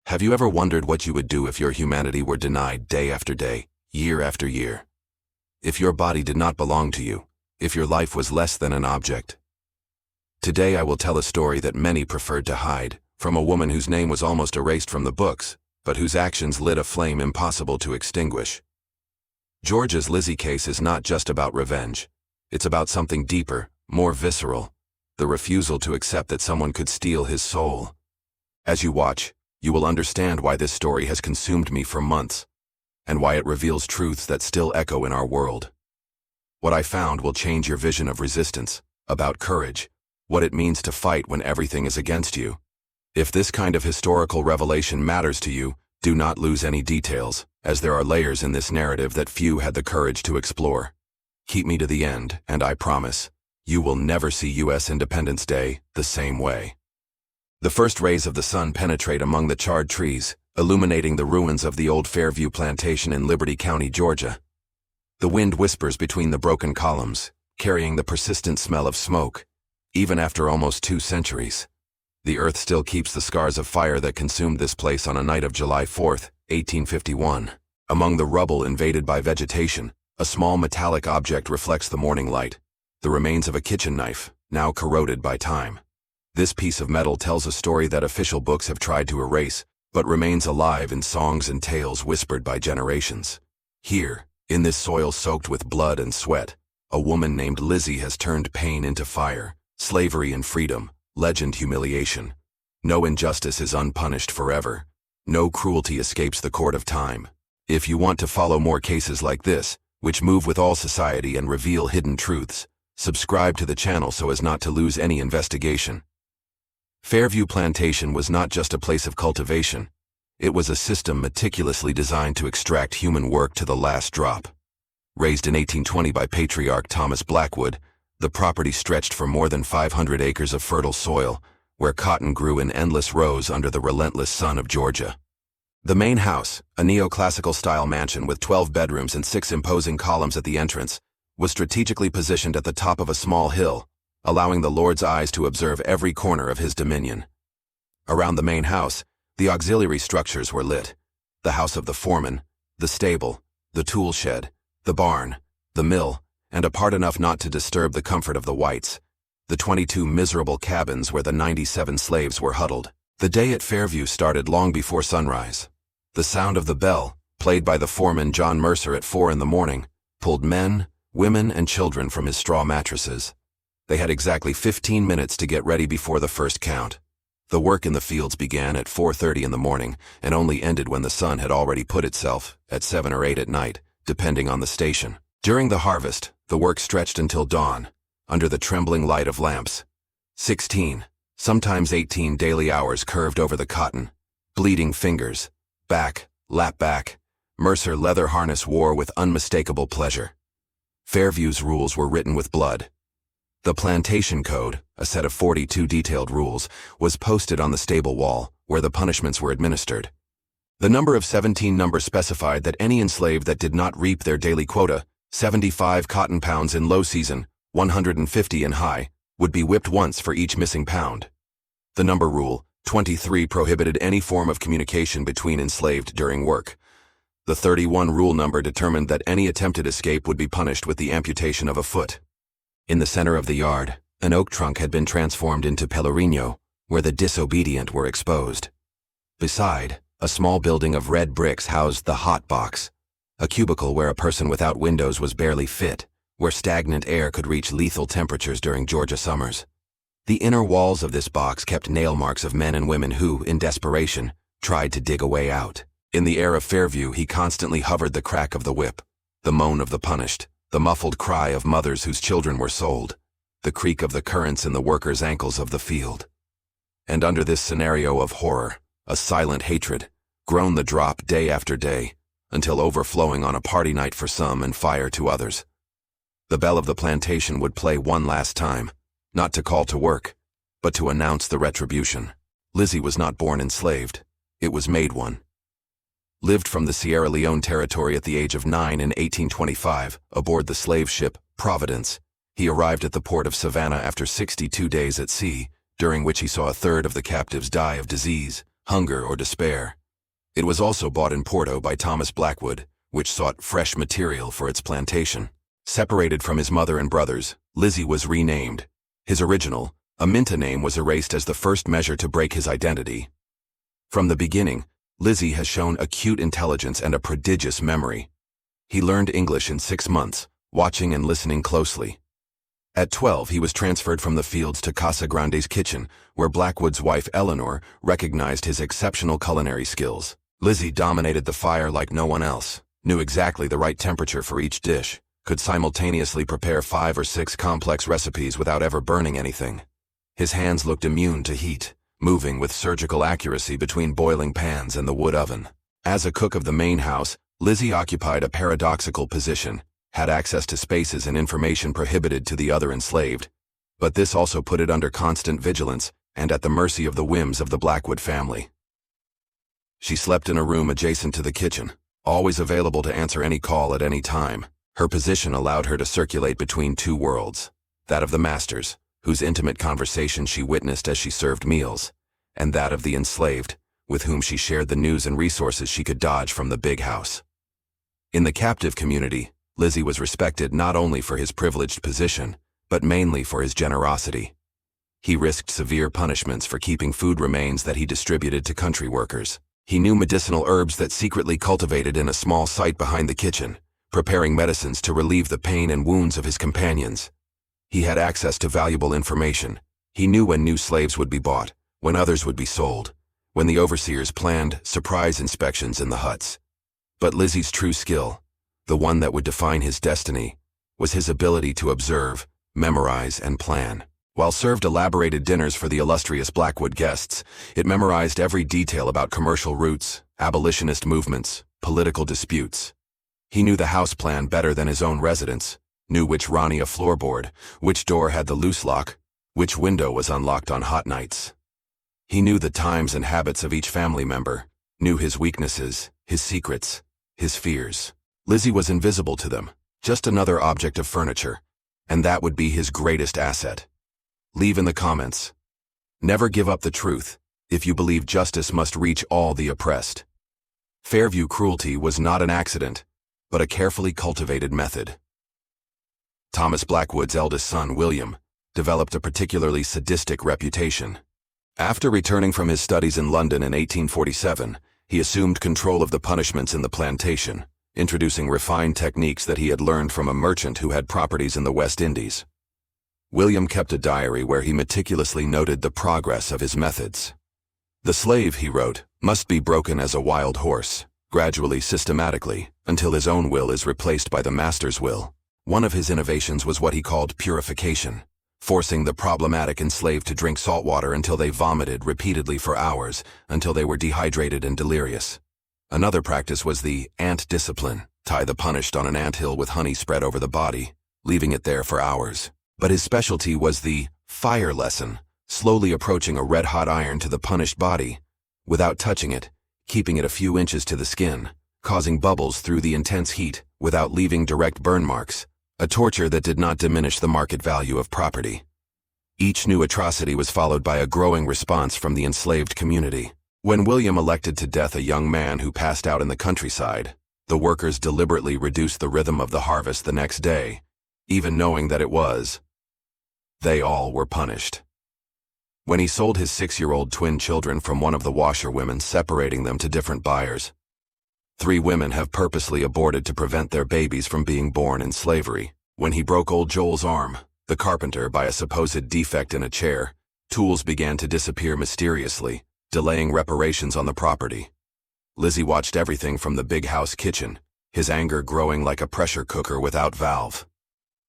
Have you ever wondered what you would do if your humanity were denied day after day, year after year? If your body did not belong to you, if your life was less than an object? Today I will tell a story that many preferred to hide, from a woman whose name was almost erased from the books, but whose actions lit a flame impossible to extinguish. Georgia's Lizzy case is not just about revenge. It's about something deeper, more visceral, the refusal to accept that someone could steal his soul. As you watch, you will understand why this story has consumed me for months, and why it reveals truths that still echo in our world. What I found will change your vision of resistance, about courage, what it means to fight when everything is against you. If this kind of historical revelation matters to you, do not lose any details, as there are layers in this narrative that few had the courage to explore. Keep me to the end, and I promise, you will never see U.S. Independence Day the same way. The first rays of the sun penetrate among the charred trees, illuminating the ruins of the old Fairview plantation in Liberty County, Georgia. The wind whispers between the broken columns, carrying the persistent smell of smoke. Even after almost 2 centuries, the earth still keeps the scars of fire that consumed this place on a night of July 4, 1851. Among the rubble invaded by vegetation, a small metallic object reflects the morning light, the remains of a kitchen knife, now corroded by time. This piece of metal tells a story that official books have tried to erase, but remains alive in songs and tales whispered by generations. Here, in this soil soaked with blood and sweat, a woman named Lizzy has turned pain into fire, slavery and freedom, legend humiliation. No injustice is unpunished forever. No cruelty escapes the court of time. If you want to follow more cases like this, which move with all society and reveal hidden truths, subscribe to the channel so as not to lose any investigation. Fairview Plantation was not just a place of cultivation. It was a system meticulously designed to extract human work to the last drop. Raised in 1820 by patriarch Thomas Blackwood, the property stretched for more than 500 acres of fertile soil, where cotton grew in endless rows under the relentless sun of Georgia. The main house, a neoclassical-style mansion with 12 bedrooms and 6 imposing columns at the entrance, was strategically positioned at the top of a small hill, allowing the Lord's eyes to observe every corner of his dominion. Around the main house, the auxiliary structures were lit: the house of the foreman, the stable, the tool shed, the barn, the mill, and apart enough not to disturb the comfort of the whites, the 22 miserable cabins where the 97 slaves were huddled. The day at Fairview started long before sunrise. The sound of the bell, played by the foreman John Mercer at 4 in the morning, pulled men, women, and children from his straw mattresses. They had exactly 15 minutes to get ready before the first count. The work in the fields began at 4:30 in the morning and only ended when the sun had already put itself, at 7 or 8 at night, depending on the station. During the harvest, the work stretched until dawn, under the trembling light of lamps. 16, sometimes 18 daily hours curved over the cotton, bleeding fingers, back, lap back. Mercer leather harness wore with unmistakable pleasure. Fairview's rules were written with blood. The plantation code, a set of 42 detailed rules, was posted on the stable wall, where the punishments were administered. The number of 17 number specified that any enslaved that did not reap their daily quota, 75 cotton pounds in low season, 150 in high, would be whipped once for each missing pound. The number rule, 23, prohibited any form of communication between enslaved during work. The 31 rule number determined that any attempted escape would be punished with the amputation of a foot. In the center of the yard, an oak trunk had been transformed into Pellerino, where the disobedient were exposed. Beside, a small building of red bricks housed the hot box, a cubicle where a person without windows was barely fit, where stagnant air could reach lethal temperatures during Georgia summers. The inner walls of this box kept nail marks of men and women who, in desperation, tried to dig a way out. In the air of Fairview, he constantly hovered the crack of the whip, the moan of the punished, the muffled cry of mothers whose children were sold, the creak of the currents in the workers' ankles of the field. And under this scenario of horror, a silent hatred, groaned the drop day after day, until overflowing on a party night for some and fire to others. The bell of the plantation would play one last time, not to call to work, but to announce the retribution. Lizzy was not born enslaved, it was made one. Lived from the Sierra Leone territory at the age of 9 in 1825, aboard the slave ship Providence, he arrived at the port of Savannah after 62 days at sea, during which he saw a third of the captives die of disease, hunger, or despair. It was also bought in Porto by Thomas Blackwood, which sought fresh material for its plantation. Separated from his mother and brothers, Lizzy was renamed. His original, Aminta name was erased as the first measure to break his identity. From the beginning, Lizzy has shown acute intelligence and a prodigious memory. He learned English in 6 months, watching and listening closely. At 12, he was transferred from the fields to Casa Grande's kitchen, where Blackwood's wife Eleanor recognized his exceptional culinary skills. Lizzy dominated the fire like no one else, knew exactly the right temperature for each dish, could simultaneously prepare 5 or 6 complex recipes without ever burning anything. His hands looked immune to heat, moving with surgical accuracy between boiling pans and the wood oven. As a cook of the main house, Lizzy occupied a paradoxical position, had access to spaces and information prohibited to the other enslaved, but this also put it under constant vigilance and at the mercy of the whims of the Blackwood family. She slept in a room adjacent to the kitchen, always available to answer any call at any time. Her position allowed her to circulate between 2 worlds, that of the masters, whose intimate conversation she witnessed as she served meals, and that of the enslaved, with whom she shared the news and resources she could dodge from the big house. In the captive community, Lizzy was respected not only for his privileged position, but mainly for his generosity. He risked severe punishments for keeping food remains that he distributed to country workers. He knew medicinal herbs that secretly cultivated in a small site behind the kitchen, preparing medicines to relieve the pain and wounds of his companions. He had access to valuable information. He knew when new slaves would be bought, when others would be sold, when the overseers planned surprise inspections in the huts. But Lizzy's true skill, the one that would define his destiny, was his ability to observe, memorize, and plan. While served elaborated dinners for the illustrious Blackwood guests, it memorized every detail about commercial routes, abolitionist movements, political disputes. He knew the house plan better than his own residence, knew which Rania floorboard, which door had the loose lock, which window was unlocked on hot nights. He knew the times and habits of each family member, knew his weaknesses, his secrets, his fears. Lizzy was invisible to them, just another object of furniture, and that would be his greatest asset. Leave in the comments. Never give up the truth, if you believe justice must reach all the oppressed. Fairview cruelty was not an accident, but a carefully cultivated method. Thomas Blackwood's eldest son, William, developed a particularly sadistic reputation. After returning from his studies in London in 1847, he assumed control of the punishments in the plantation, introducing refined techniques that he had learned from a merchant who had properties in the West Indies. William kept a diary where he meticulously noted the progress of his methods. The slave, he wrote, must be broken as a wild horse, gradually, systematically, until his own will is replaced by the master's will. One of his innovations was what he called purification, forcing the problematic enslaved to drink salt water until they vomited repeatedly for hours, until they were dehydrated and delirious. Another practice was the ant discipline, tie the punished on an anthill with honey spread over the body, leaving it there for hours. But his specialty was the fire lesson, slowly approaching a red-hot iron to the punished body, without touching it, keeping it a few inches to the skin, causing bubbles through the intense heat, without leaving direct burn marks, a torture that did not diminish the market value of property. Each new atrocity was followed by a growing response from the enslaved community. When William elected to death a young man who passed out in the countryside, the workers deliberately reduced the rhythm of the harvest the next day, even knowing that it was. They all were punished. When he sold his 6-year-old twin children from one of the washerwomen, separating them to different buyers, 3 women have purposely aborted to prevent their babies from being born in slavery. When he broke old Joel's arm, the carpenter, by a supposed defect in a chair, tools began to disappear mysteriously, delaying reparations on the property. Lizzy watched everything from the big house kitchen, his anger growing like a pressure cooker without valve.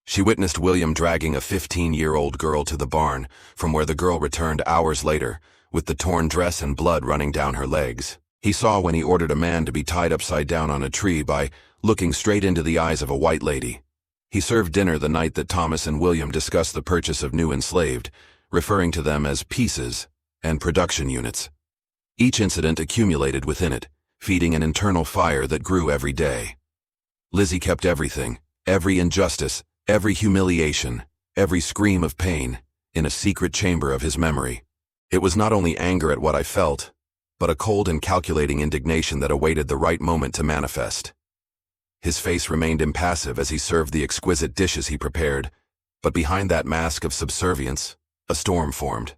She witnessed William dragging a 15-year-old girl to the barn, from where the girl returned hours later, with the torn dress and blood running down her legs. He saw when he ordered a man to be tied upside down on a tree by looking straight into the eyes of a white lady. He served dinner the night that Thomas and William discussed the purchase of new enslaved, referring to them as pieces and production units. Each incident accumulated within it, feeding an internal fire that grew every day. Lizzy kept everything, every injustice, every humiliation, every scream of pain, in a secret chamber of his memory. It was not only anger at what I felt, but a cold and calculating indignation that awaited the right moment to manifest. His face remained impassive as he served the exquisite dishes he prepared, but behind that mask of subservience, a storm formed.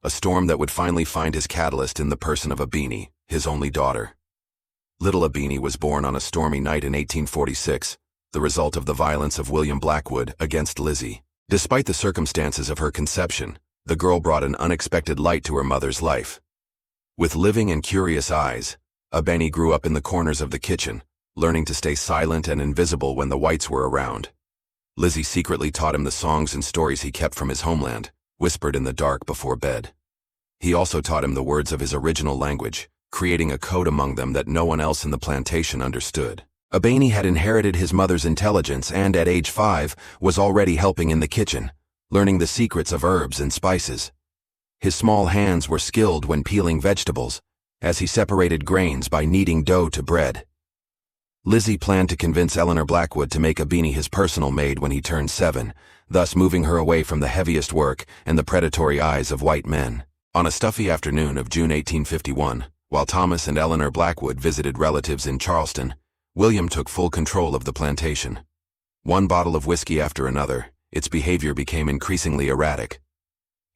A storm that would finally find his catalyst in the person of Abini, his only daughter. Little Abini was born on a stormy night in 1846, the result of the violence of William Blackwood against Lizzy. Despite the circumstances of her conception, the girl brought an unexpected light to her mother's life. With living and curious eyes, Abini grew up in the corners of the kitchen, learning to stay silent and invisible when the whites were around. Lizzy secretly taught him the songs and stories he kept from his homeland, whispered in the dark before bed. He also taught him the words of his original language, creating a code among them that no one else in the plantation understood. Abini had inherited his mother's intelligence and, at age 5, was already helping in the kitchen, learning the secrets of herbs and spices. His small hands were skilled when peeling vegetables, as he separated grains by kneading dough to bread. Lizzy planned to convince Eleanor Blackwood to make Abini his personal maid when he turned 7, thus moving her away from the heaviest work and the predatory eyes of white men. On a stuffy afternoon of June 1851, while Thomas and Eleanor Blackwood visited relatives in Charleston, William took full control of the plantation. One bottle of whiskey after another, its behavior became increasingly erratic.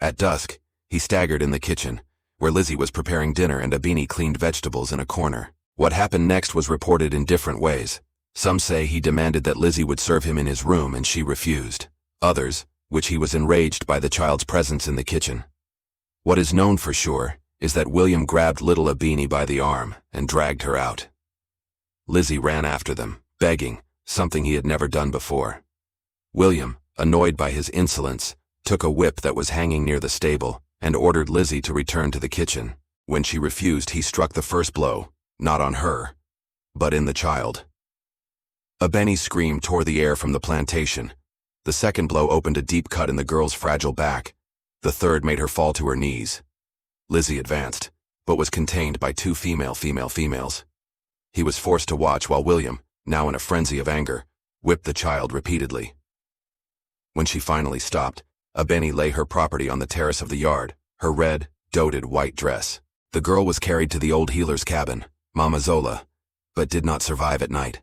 At dusk, he staggered in the kitchen, where Lizzy was preparing dinner and Abini cleaned vegetables in a corner. What happened next was reported in different ways. Some say he demanded that Lizzy would serve him in his room and she refused. Others, which he was enraged by the child's presence in the kitchen. What is known for sure is that William grabbed little Abini by the arm and dragged her out. Lizzy ran after them, begging, something he had never done before. William, annoyed by his insolence, took a whip that was hanging near the stable and ordered Lizzy to return to the kitchen. When she refused, he struck the first blow, not on her, but in the child. Abini's scream tore the air from the plantation. The second blow opened a deep cut in the girl's fragile back. The third made her fall to her knees. Lizzy advanced, but was contained by two females. He was forced to watch while William, now in a frenzy of anger, whipped the child repeatedly. When she finally stopped, Abini lay her property on the terrace of the yard, her red, dotted white dress. The girl was carried to the old healer's cabin, Mama Zola, but did not survive at night.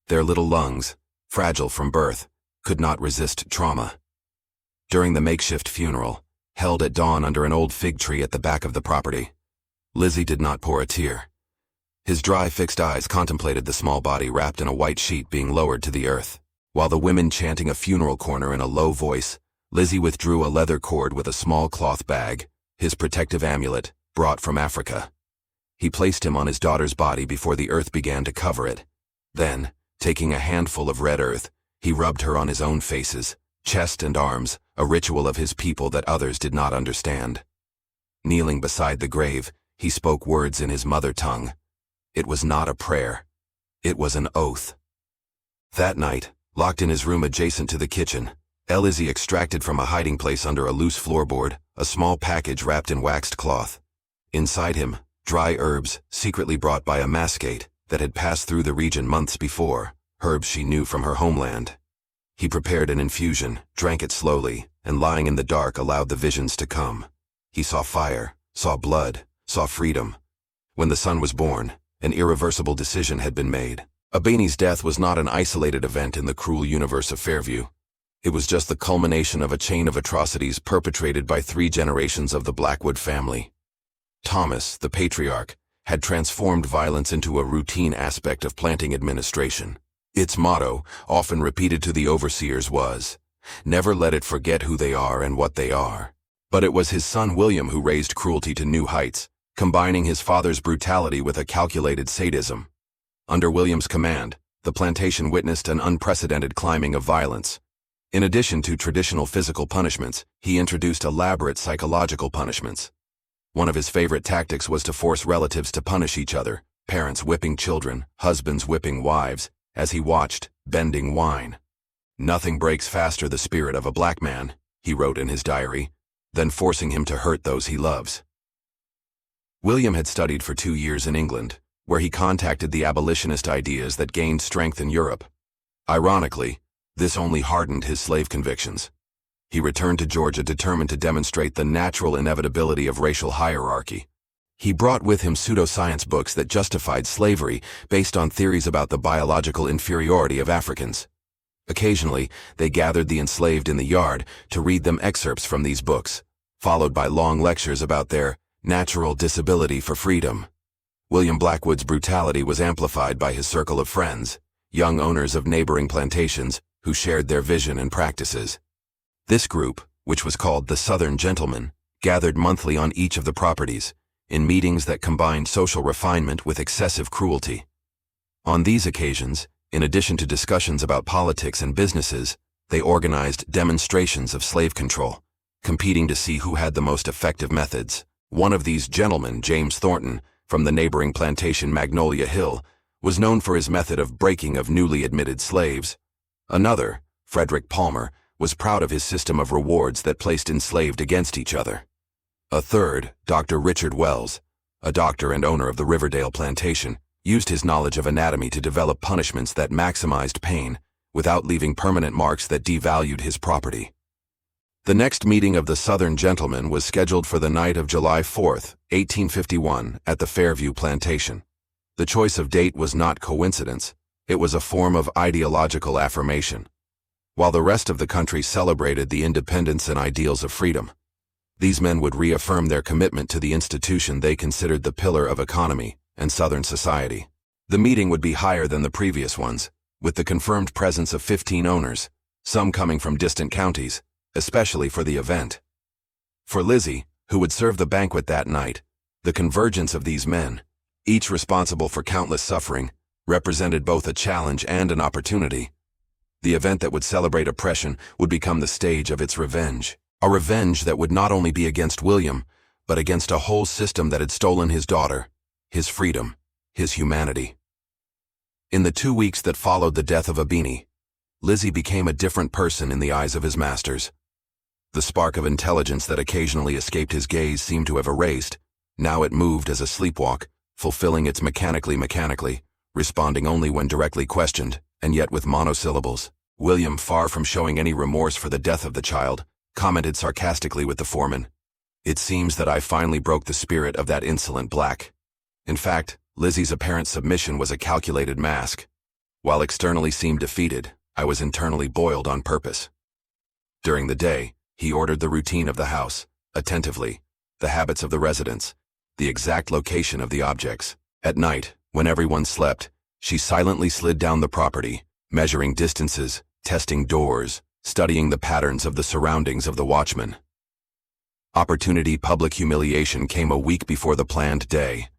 Their little lungs, fragile from birth, could not resist trauma. During the makeshift funeral, held at dawn under an old fig tree at the back of the property, Lizzy did not pour a tear. His dry, fixed eyes contemplated the small body wrapped in a white sheet being lowered to the earth. While the women chanting a funeral corner in a low voice, Lizzy withdrew a leather cord with a small cloth bag, his protective amulet, brought from Africa. He placed him on his daughter's body before the earth began to cover it. Then, taking a handful of red earth, he rubbed her on his own faces, chest and arms, a ritual of his people that others did not understand. Kneeling beside the grave, he spoke words in his mother tongue. It was not a prayer. It was an oath. That night, locked in his room adjacent to the kitchen, Lizzy extracted from a hiding place under a loose floorboard a small package wrapped in waxed cloth. Inside him, dry herbs, secretly brought by a Mascate that had passed through the region months before, herbs she knew from her homeland. He prepared an infusion, drank it slowly, and lying in the dark allowed the visions to come. He saw fire, saw blood, saw freedom. When the son was born, an irreversible decision had been made. Abini's death was not an isolated event in the cruel universe of Fairview. It was just the culmination of a chain of atrocities perpetrated by 3 generations of the Blackwood family. Thomas, the patriarch, had transformed violence into a routine aspect of planting administration. Its motto, often repeated to the overseers, was, "Never let it forget who they are and what they are." But it was his son William who raised cruelty to new heights, combining his father's brutality with a calculated sadism. Under William's command, the plantation witnessed an unprecedented climbing of violence. In addition to traditional physical punishments, he introduced elaborate psychological punishments. One of his favorite tactics was to force relatives to punish each other, parents whipping children, husbands whipping wives, as he watched, bending wine. "Nothing breaks faster the spirit of a black man," he wrote in his diary, "than forcing him to hurt those he loves." William had studied for 2 years in England, where he contacted the abolitionist ideas that gained strength in Europe. Ironically, this only hardened his slave convictions. He returned to Georgia determined to demonstrate the natural inevitability of racial hierarchy. He brought with him pseudoscience books that justified slavery based on theories about the biological inferiority of Africans. Occasionally, they gathered the enslaved in the yard to read them excerpts from these books, followed by long lectures about their natural disability for freedom. William Blackwood's brutality was amplified by his circle of friends, young owners of neighboring plantations who shared their vision and practices. This group, which was called the Southern Gentlemen, gathered monthly on each of the properties, in meetings that combined social refinement with excessive cruelty. On these occasions, in addition to discussions about politics and businesses, they organized demonstrations of slave control, competing to see who had the most effective methods. One of these gentlemen, James Thornton, from the neighboring plantation Magnolia Hill, was known for his method of breaking of newly admitted slaves. Another, Frederick Palmer, was proud of his system of rewards that placed enslaved against each other. A third, Dr. Richard Wells, a doctor and owner of the Riverdale plantation, used his knowledge of anatomy to develop punishments that maximized pain, without leaving permanent marks that devalued his property. The next meeting of the Southern Gentlemen was scheduled for the night of July 4, 1851, at the Fairview Plantation. The choice of date was not coincidence, it was a form of ideological affirmation. While the rest of the country celebrated the independence and ideals of freedom, these men would reaffirm their commitment to the institution they considered the pillar of economy and Southern society. The meeting would be higher than the previous ones, with the confirmed presence of 15 owners, some coming from distant counties, especially for the event. For Lizzy, who would serve the banquet that night, the convergence of these men, each responsible for countless suffering, represented both a challenge and an opportunity. The event that would celebrate oppression would become the stage of its revenge. A revenge that would not only be against William, but against a whole system that had stolen his daughter, his freedom, his humanity. In the 2 weeks that followed the death of Abini, Lizzy became a different person in the eyes of his masters. The spark of intelligence that occasionally escaped his gaze seemed to have erased. Now it moved as a sleepwalk, fulfilling its mechanically, responding only when directly questioned, and yet with monosyllables. William, far from showing any remorse for the death of the child, commented sarcastically with the foreman, "It seems that I finally broke the spirit of that insolent black." In fact, Lizzy's apparent submission was a calculated mask. While externally seemed defeated, I was internally boiled on purpose. During the day, he ordered the routine of the house, attentively, the habits of the residents, the exact location of the objects. At night, when everyone slept, she silently slid down the property, measuring distances, testing doors, studying the patterns of the surroundings of the watchmen. Opportunity public humiliation came a week before the planned day.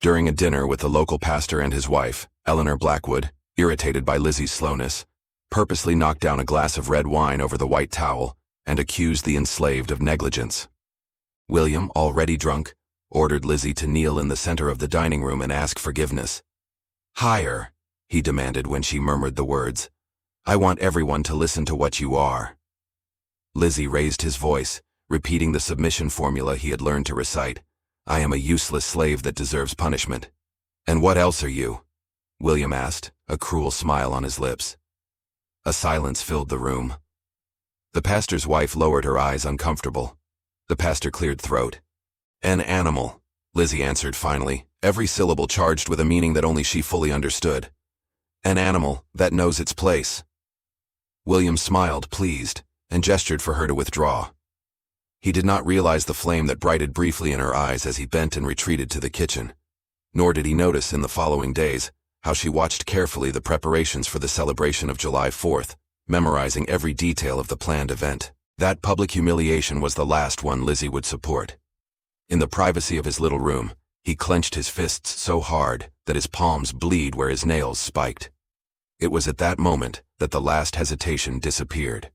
During a dinner with the local pastor and his wife, Eleanor Blackwood, irritated by Lizzy's slowness, purposely knocked down a glass of red wine over the white towel and accused the enslaved of negligence. William, already drunk, ordered Lizzy to kneel in the center of the dining room and ask forgiveness. "Higher," he demanded when she murmured the words. "I want everyone to listen to what you are." Lizzy raised his voice, repeating the submission formula he had learned to recite. "I am a useless slave that deserves punishment." "And what else are you?" William asked, a cruel smile on his lips. A silence filled the room. The pastor's wife lowered her eyes, uncomfortable. The pastor cleared throat. "An animal," Lizzy answered finally, every syllable charged with a meaning that only she fully understood. "An animal that knows its place." William smiled, pleased, and gestured for her to withdraw. He did not realize the flame that brightened briefly in her eyes as he bent and retreated to the kitchen. Nor did he notice in the following days how she watched carefully the preparations for the celebration of July 4th, memorizing every detail of the planned event. That public humiliation was the last one Lizzy would support. In the privacy of his little room, he clenched his fists so hard that his palms bled where his nails spiked. It was at that moment that the last hesitation disappeared.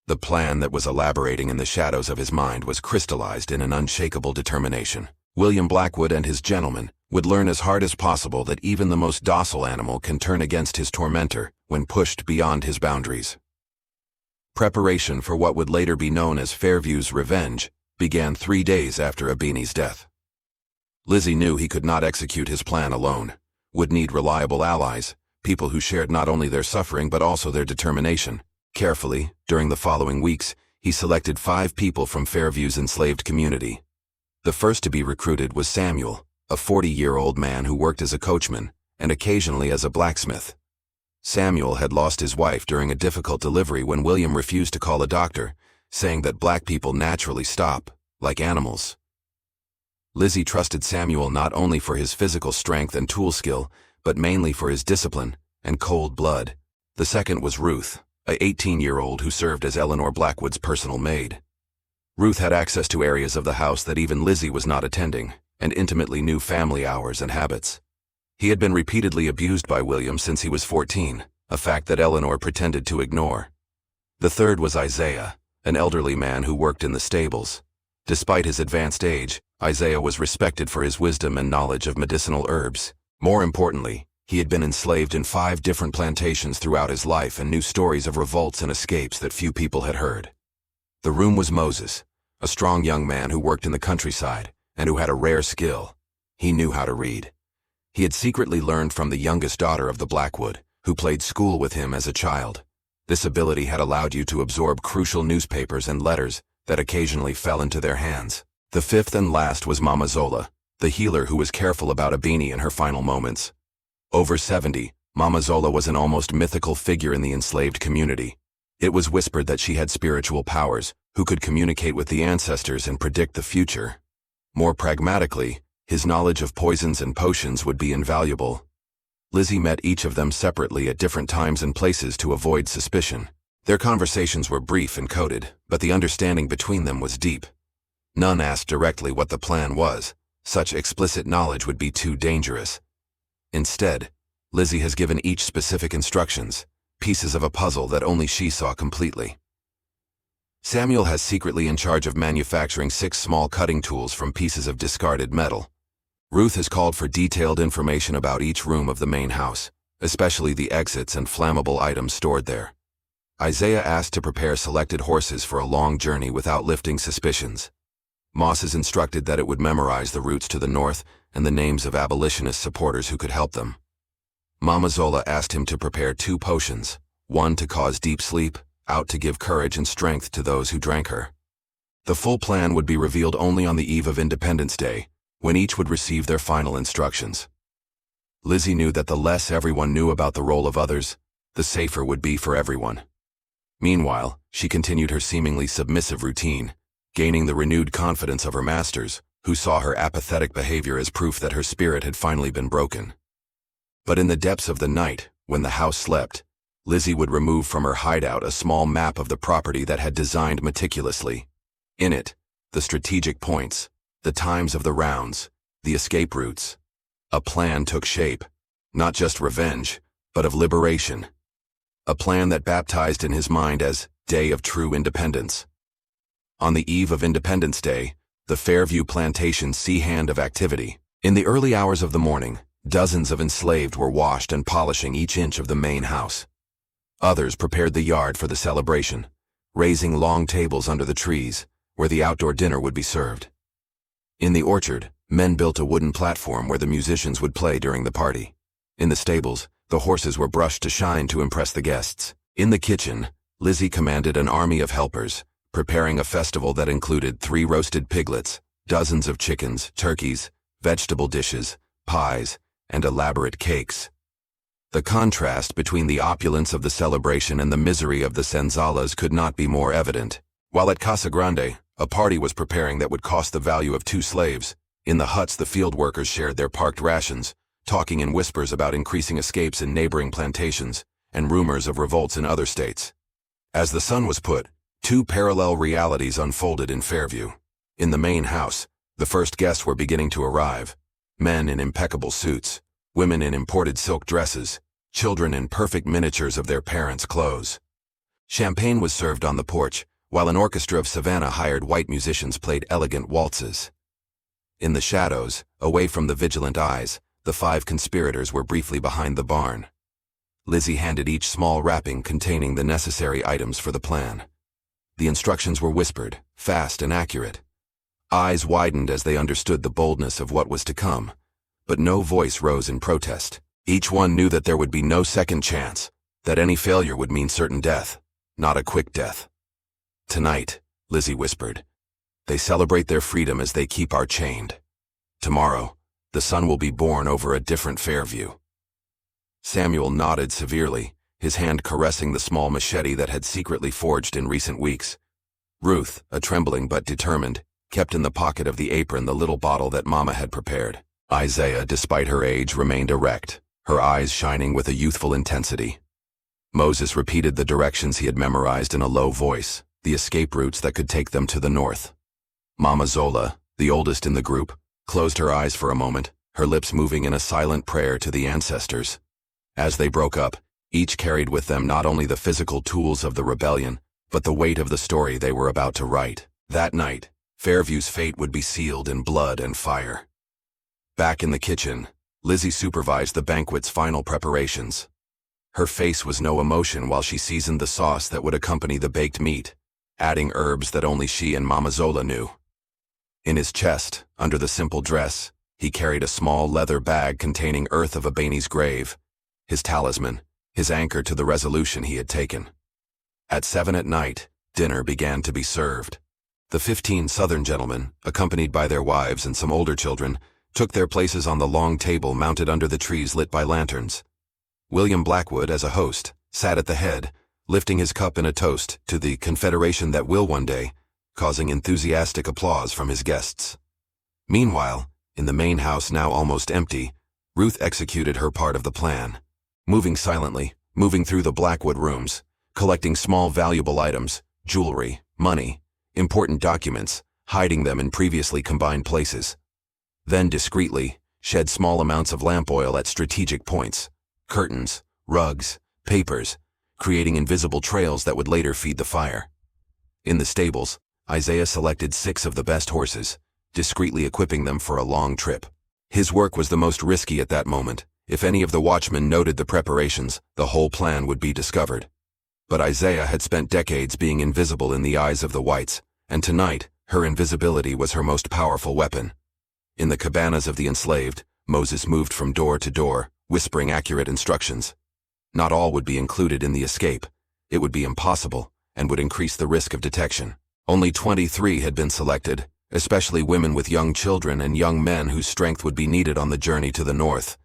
The plan that was elaborating in the shadows of his mind was crystallized in an unshakable determination. William Blackwood and his gentlemen would learn as hard as possible that even the most docile animal can turn against his tormentor when pushed beyond his boundaries. Preparation for what would later be known as Fairview's revenge began 3 days after Abini's death. Lizzy knew he could not execute his plan alone, would need reliable allies, people who shared not only their suffering but also their determination. Carefully, during the following weeks, he selected 5 people from Fairview's enslaved community. The first to be recruited was Samuel, a 40-year-old man who worked as a coachman and occasionally as a blacksmith. Samuel had lost his wife during a difficult delivery when William refused to call a doctor, saying that black people naturally stop, like animals. Lizzy trusted Samuel not only for his physical strength and tool skill, but mainly for his discipline and cold blood. The second was Ruth, a 18-year-old who served as Eleanor Blackwood's personal maid. Ruth had access to areas of the house that even Lizzy was not attending, and intimately knew family hours and habits. He had been repeatedly abused by William since he was 14, a fact that Eleanor pretended to ignore. The third was Isaiah, an elderly man who worked in the stables. Despite his advanced age, Isaiah was respected for his wisdom and knowledge of medicinal herbs. More importantly, he had been enslaved in 5 different plantations throughout his life and knew stories of revolts and escapes that few people had heard. The room was Moses, a strong young man who worked in the countryside and who had a rare skill. He knew how to read. He had secretly learned from the youngest daughter of the Blackwood, who played school with him as a child. This ability had allowed you to absorb crucial newspapers and letters that occasionally fell into their hands. The fifth and last was Mama Zola, the healer who was careful about Abini in her final moments. Over 70, Mama Zola was an almost mythical figure in the enslaved community. It was whispered that she had spiritual powers, who could communicate with the ancestors and predict the future. More pragmatically, his knowledge of poisons and potions would be invaluable. Lizzy met each of them separately at different times and places to avoid suspicion. Their conversations were brief and coded, but the understanding between them was deep. None asked directly what the plan was. Such explicit knowledge would be too dangerous. Instead, Lizzy has given each specific instructions, pieces of a puzzle that only she saw completely. Samuel has secretly in charge of manufacturing 6 small cutting tools from pieces of discarded metal. Ruth has called for detailed information about each room of the main house, especially the exits and flammable items stored there. Isaiah asked to prepare selected horses for a long journey without lifting suspicions. Moss is instructed that it would memorize the routes to the north and the names of abolitionist supporters who could help them. Mama Zola asked him to prepare 2 potions, one to cause deep sleep, out to give courage and strength to those who drank her. The full plan would be revealed only on the eve of Independence Day, when each would receive their final instructions. Lizzy knew that the less everyone knew about the role of others, the safer would be for everyone. Meanwhile, she continued her seemingly submissive routine, gaining the renewed confidence of her masters, who saw her apathetic behavior as proof that her spirit had finally been broken. But in the depths of the night, when the house slept, Lizzy would remove from her hideout a small map of the property that had designed meticulously. In it, the strategic points, the times of the rounds, the escape routes. A plan took shape, not just revenge, but of liberation. A plan that baptized in his mind as Day of True Independence. On the eve of Independence Day, the Fairview Plantation's sea hand of activity. In the early hours of the morning, dozens of enslaved were washed and polishing each inch of the main house. Others prepared the yard for the celebration, raising long tables under the trees, where the outdoor dinner would be served. In the orchard, men built a wooden platform where the musicians would play during the party. In the stables, the horses were brushed to shine to impress the guests. In the kitchen, Lizzy commanded an army of helpers, preparing a festival that included 3 roasted piglets, dozens of chickens, turkeys, vegetable dishes, pies, and elaborate cakes. The contrast between the opulence of the celebration and the misery of the Senzalas could not be more evident. While at Casa Grande, a party was preparing that would cost the value of 2 slaves. In the huts, the field workers shared their parked rations, talking in whispers about increasing escapes in neighboring plantations and rumors of revolts in other states. As the sun was put, 2 parallel realities unfolded in Fairview. In the main house, the first guests were beginning to arrive. Men in impeccable suits, women in imported silk dresses, children in perfect miniatures of their parents' clothes. Champagne was served on the porch, while an orchestra of Savannah hired white musicians played elegant waltzes. In the shadows, away from the vigilant eyes, the 5 conspirators were briefly behind the barn. Lizzy handed each small wrapping containing the necessary items for the plan. The instructions were whispered, fast and accurate. Eyes widened as they understood the boldness of what was to come, but no voice rose in protest. Each one knew that there would be no second chance, that any failure would mean certain death, not a quick death. "Tonight," Lizzy whispered, They celebrate their freedom as they keep our chained. Tomorrow, the sun will be born over a different Fairview. Samuel nodded severely, his hand caressing the small machete that had secretly forged in recent weeks. Ruth, a trembling but determined, kept in the pocket of the apron the little bottle that Mama had prepared. Isaiah, despite her age, remained erect, her eyes shining with a youthful intensity. Moses repeated the directions he had memorized in a low voice, the escape routes that could take them to the north. Mama Zola, the oldest in the group, closed her eyes for a moment, her lips moving in a silent prayer to the ancestors. As they broke up, each carried with them not only the physical tools of the rebellion, but the weight of the story they were about to write. That night, Fairview's fate would be sealed in blood and fire. Back in the kitchen, Lizzy supervised the banquet's final preparations. Her face was no emotion while she seasoned the sauce that would accompany the baked meat, adding herbs that only she and Mama Zola knew. In his chest, under the simple dress, he carried a small leather bag containing earth of Abani's grave, his talisman, his anchor to the resolution he had taken. At 7 at night, dinner began to be served. The 15 Southern gentlemen, accompanied by their wives and some older children, took their places on the long table mounted under the trees lit by lanterns. William Blackwood, as a host, sat at the head, lifting his cup in a toast to the Confederation that will one day, causing enthusiastic applause from his guests. Meanwhile, in the main house now almost empty, Ruth executed her part of the plan. Moving silently, moving through the Blackwood rooms, collecting small valuable items, jewelry, money, important documents, hiding them in previously combined places. Then discreetly, shed small amounts of lamp oil at strategic points, curtains, rugs, papers, creating invisible trails that would later feed the fire. In the stables, Isaiah selected 6 of the best horses, discreetly equipping them for a long trip. His work was the most risky at that moment. If any of the watchmen noted the preparations, the whole plan would be discovered. But Isaiah had spent decades being invisible in the eyes of the whites, and tonight, her invisibility was her most powerful weapon. In the cabanas of the enslaved, Moses moved from door to door, whispering accurate instructions. Not all would be included in the escape. It would be impossible, and would increase the risk of detection. Only 23 had been selected, especially women with young children and young men whose strength would be needed on the journey to the north.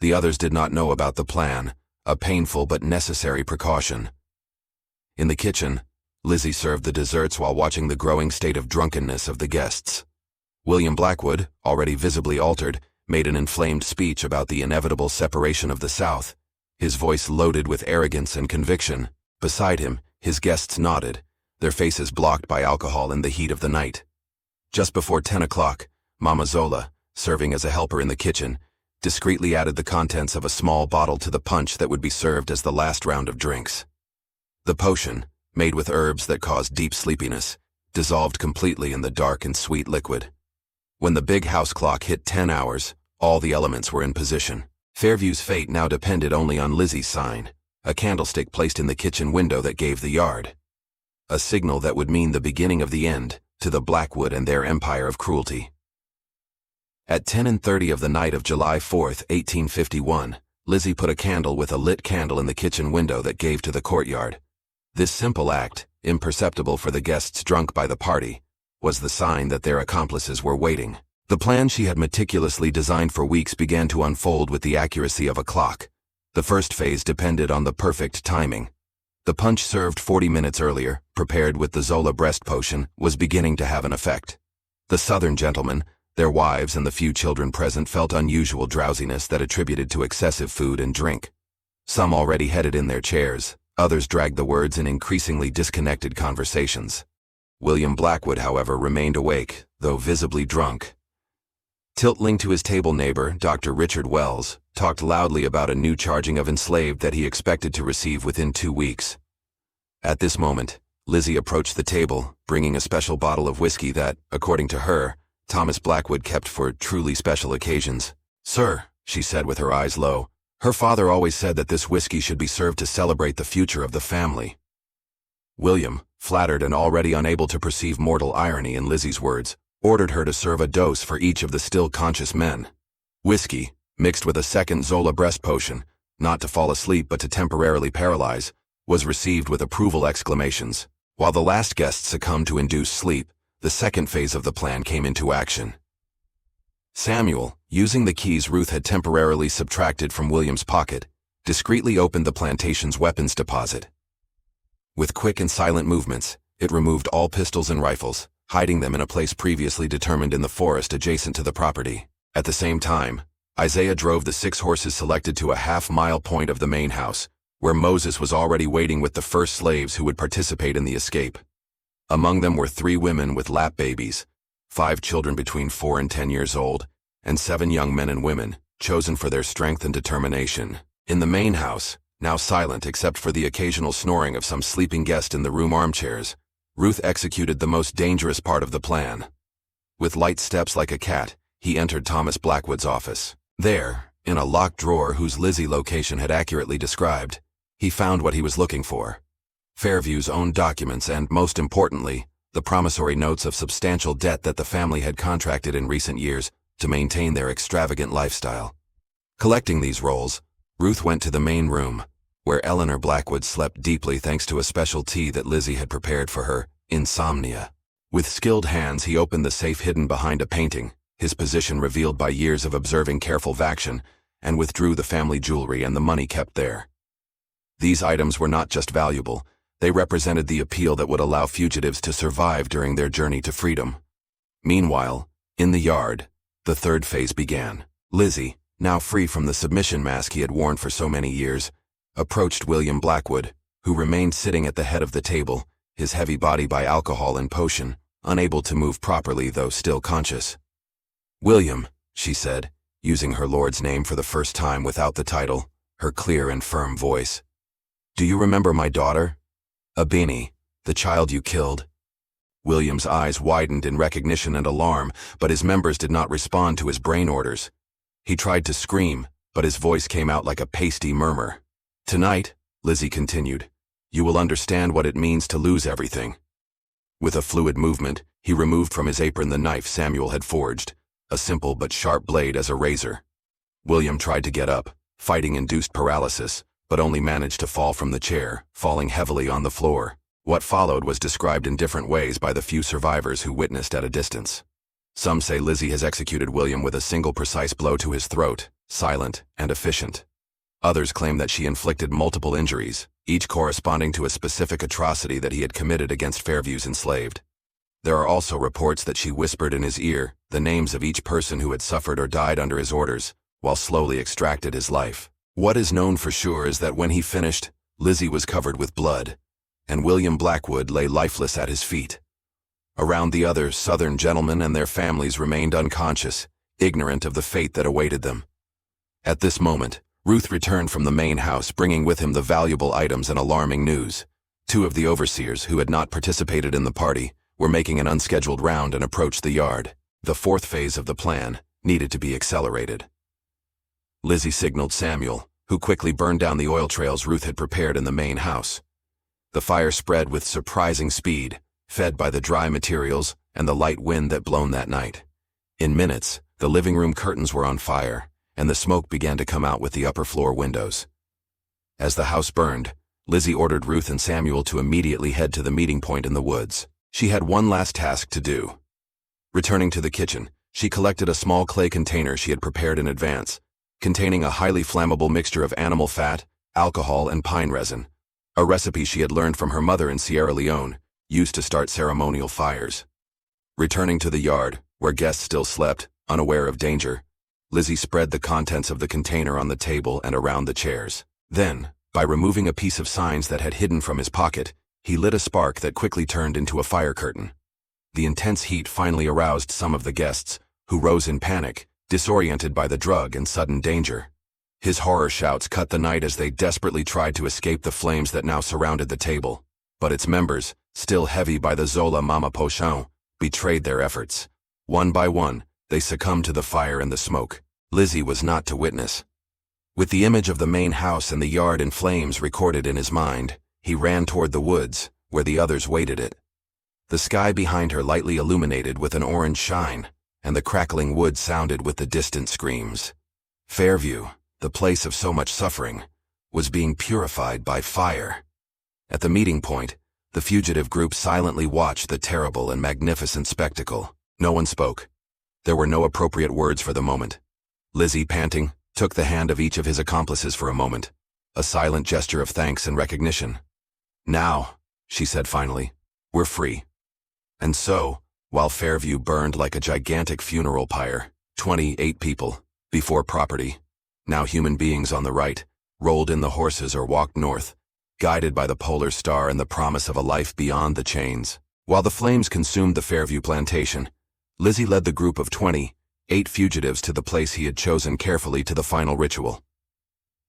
The others did not know about the plan, a painful but necessary precaution. In the kitchen, Lizzy served the desserts while watching the growing state of drunkenness of the guests. William Blackwood, already visibly altered, made an inflamed speech about the inevitable separation of the South, his voice loaded with arrogance and conviction. Beside him, his guests nodded, their faces blocked by alcohol in the heat of the night. Just before 10 o'clock, Mama Zola, serving as a helper in the kitchen, discreetly added the contents of a small bottle to the punch that would be served as the last round of drinks. The potion, made with herbs that caused deep sleepiness, dissolved completely in the dark and sweet liquid. When the big house clock hit 10 hours, all the elements were in position. Fairview's fate now depended only on Lizzy's sign, a candlestick placed in the kitchen window that gave the yard. A signal that would mean the beginning of the end to the Blackwood and their empire of cruelty. At 10:30 of the night of July 4, 1851, Lizzy put a candle with a lit candle in the kitchen window that gave to the courtyard. This simple act, imperceptible for the guests drunk by the party, was the sign that their accomplices were waiting. The plan she had meticulously designed for weeks began to unfold with the accuracy of a clock. The first phase depended on the perfect timing. The punch served 40 minutes earlier, prepared with the Zola breast potion, was beginning to have an effect. The Southern gentlemen, their wives and the few children present felt unusual drowsiness that attributed to excessive food and drink. Some already headed in their chairs, others dragged the words in increasingly disconnected conversations. William Blackwood, however, remained awake, though visibly drunk. Tilting to his table neighbor, Dr. Richard Wells, talked loudly about a new charging of Enslaved that he expected to receive within 2 weeks. At this moment, Lizzy approached the table, bringing a special bottle of whiskey that, according to her, Thomas Blackwood kept for truly special occasions. "Sir," she said with her eyes low, "her father always said that this whiskey should be served to celebrate the future of the family." William, flattered and already unable to perceive mortal irony in Lizzy's words, ordered her to serve a dose for each of the still conscious men. Whiskey, mixed with a second Zola breast potion, not to fall asleep but to temporarily paralyze, was received with approval exclamations. While the last guest succumbed to induced sleep, the second phase of the plan came into action. Samuel, using the keys Ruth had temporarily subtracted from William's pocket, discreetly opened the plantation's weapons deposit. With quick and silent movements, it removed all pistols and rifles, hiding them in a place previously determined in the forest adjacent to the property. At the same time, Isaiah drove the 6 horses selected to a half-mile point of the main house, where Moses was already waiting with the first slaves who would participate in the escape. Among them were 3 women with lap babies, 5 children between 4 and 10 years old, and 7 young men and women, chosen for their strength and determination. In the main house, now silent except for the occasional snoring of some sleeping guest in the room armchairs, Ruth executed the most dangerous part of the plan. With light steps like a cat, he entered Thomas Blackwood's office. There, in a locked drawer whose Lizzy location had accurately described, he found what he was looking for: Fairview's own documents and, most importantly, the promissory notes of substantial debt that the family had contracted in recent years to maintain their extravagant lifestyle. Collecting these rolls, Ruth went to the main room, where Eleanor Blackwood slept deeply thanks to a special tea that Lizzy had prepared for her insomnia. With skilled hands, he opened the safe hidden behind a painting, his position revealed by years of observing careful action, and withdrew the family jewelry and the money kept there. These items were not just valuable, they represented the appeal that would allow fugitives to survive during their journey to freedom. Meanwhile, in the yard, the third phase began. Lizzy, now free from the submission mask he had worn for so many years, approached William Blackwood, who remained sitting at the head of the table, his heavy body by alcohol and potion, unable to move properly though still conscious. "William," she said, using her lord's name for the first time without the title, her clear and firm voice. "Do you remember my daughter? Abini, the child you killed?" William's eyes widened in recognition and alarm, but his members did not respond to his brain orders. He tried to scream, but his voice came out like a pasty murmur. "Tonight," Lizzy continued, "you will understand what it means to lose everything." With a fluid movement, he removed from his apron the knife Samuel had forged, a simple but sharp blade as a razor. William tried to get up, fighting induced paralysis, but only managed to fall from the chair, falling heavily on the floor. What followed was described in different ways by the few survivors who witnessed at a distance. Some say Lizzy has executed William with a single precise blow to his throat, silent and efficient. Others claim that she inflicted multiple injuries, each corresponding to a specific atrocity that he had committed against Fairview's enslaved. There are also reports that she whispered in his ear the names of each person who had suffered or died under his orders, while slowly extracted his life. What is known for sure is that when he finished, Lizzy was covered with blood, and William Blackwood lay lifeless at his feet. Around the other Southern gentlemen and their families remained unconscious, ignorant of the fate that awaited them. At this moment, Ruth returned from the main house bringing with him the valuable items and alarming news. 2 of the overseers who had not participated in the party were making an unscheduled round and approached the yard. The 4th phase of the plan needed to be accelerated. Lizzy signaled Samuel, who quickly burned down the oil trails Ruth had prepared in the main house. The fire spread with surprising speed, fed by the dry materials and the light wind that blown that night. In minutes, the living room curtains were on fire, and the smoke began to come out with the upper floor windows. As the house burned, Lizzy ordered Ruth and Samuel to immediately head to the meeting point in the woods. She had one last task to do. Returning to the kitchen, she collected a small clay container she had prepared in advance, containing a highly flammable mixture of animal fat, alcohol, and pine resin, a recipe she had learned from her mother in Sierra Leone, used to start ceremonial fires. Returning to the yard, where guests still slept, unaware of danger, Lizzy spread the contents of the container on the table and around the chairs. Then, by removing a piece of signs that had hidden from his pocket, he lit a spark that quickly turned into a fire curtain. The intense heat finally aroused some of the guests, who rose in panic, disoriented by the drug and sudden danger. His horror shouts cut the night as they desperately tried to escape the flames that now surrounded the table. But its members, still heavy by the Zola Mama Pochon, betrayed their efforts. One by one, they succumbed to the fire and the smoke. Lizzy was not to witness. With the image of the main house and the yard in flames recorded in his mind, he ran toward the woods, where the others waited it. The sky behind her lightly illuminated with an orange shine, and the crackling wood sounded with the distant screams. Fairview, the place of so much suffering, was being purified by fire. At the meeting point, The fugitive group silently watched the terrible and magnificent spectacle. No one spoke. There were no appropriate words for the moment. Lizzy, panting, took the hand of each of his accomplices for a moment, a silent gesture of thanks and recognition. "Now," she said finally, "we're free." And so, while Fairview burned like a gigantic funeral pyre, 28 people, before property, now human beings on the right, rolled in the horses or walked north, guided by the polar star and the promise of a life beyond the chains. While the flames consumed the Fairview plantation, Lizzy led the group of 28 fugitives to the place he had chosen carefully to the final ritual.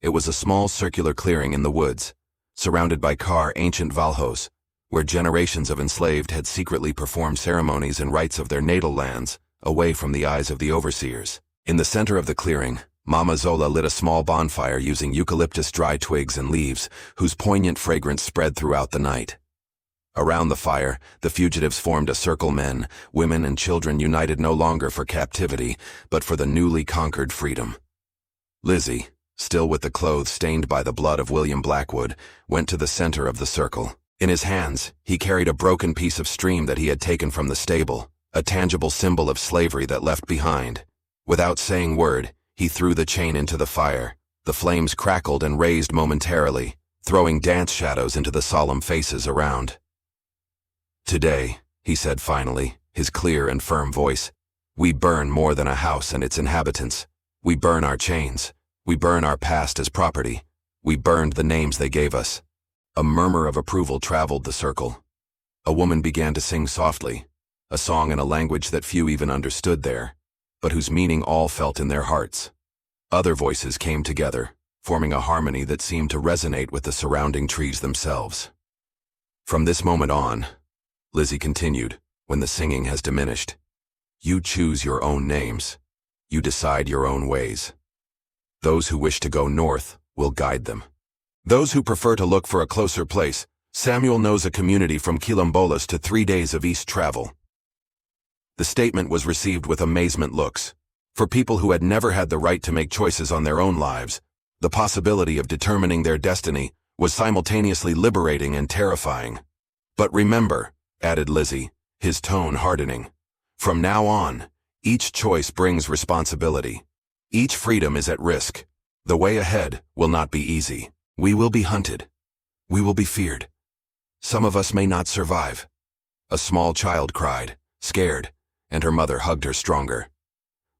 It was a small circular clearing in the woods, surrounded by ancient Valhos, where generations of enslaved had secretly performed ceremonies and rites of their natal lands, away from the eyes of the overseers. In the center of the clearing, Mama Zola lit a small bonfire using eucalyptus dry twigs and leaves, whose poignant fragrance spread throughout the night. Around the fire, the fugitives formed a circle, men, women, and children united no longer for captivity, but for the newly conquered freedom. Lizzy, still with the clothes stained by the blood of William Blackwood, went to the center of the circle. In his hands, he carried a broken piece of stream that he had taken from the stable, a tangible symbol of slavery that left behind. Without saying word, he threw the chain into the fire. The flames crackled and raised momentarily, throwing dance shadows into the solemn faces around. "Today," he said finally, his clear and firm voice, "we burn more than a house and its inhabitants. We burn our chains. We burn our past as property. We burned the names they gave us." A murmur of approval traveled the circle. A woman began to sing softly, a song in a language that few even understood there, but whose meaning all felt in their hearts. Other voices came together, forming a harmony that seemed to resonate with the surrounding trees themselves. "From this moment on," Lizzy continued, when the singing has diminished, "you choose your own names. You decide your own ways. Those who wish to go north will guide them. Those who prefer to look for a closer place, Samuel knows a community from Quilombolas to 3 days of east travel." The statement was received with amazement looks. For people who had never had the right to make choices on their own lives, the possibility of determining their destiny was simultaneously liberating and terrifying. "But remember," added Lizzy, his tone hardening, "from now on, each choice brings responsibility. Each freedom is at risk. The way ahead will not be easy. We will be hunted. We will be feared. Some of us may not survive." A small child cried, scared, and her mother hugged her stronger.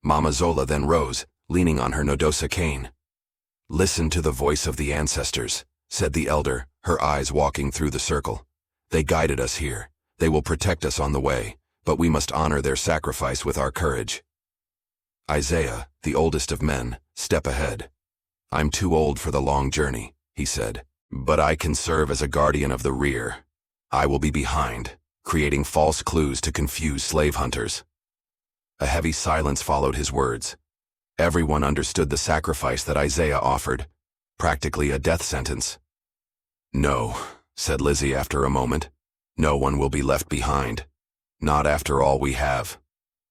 Mama Zola then rose, leaning on her Nodosa cane. "Listen to the voice of the ancestors," said the elder, her eyes walking through the circle. "They guided us here. They will protect us on the way, but we must honor their sacrifice with our courage." Isaiah, the oldest of men, stepped ahead. "I'm too old for the long journey," he said, "but I can serve as a guardian of the rear. I will be behind, creating false clues to confuse slave hunters." A heavy silence followed his words. Everyone understood the sacrifice that Isaiah offered, practically a death sentence. "No," said Lizzy after a moment. "No one will be left behind. Not after all we have.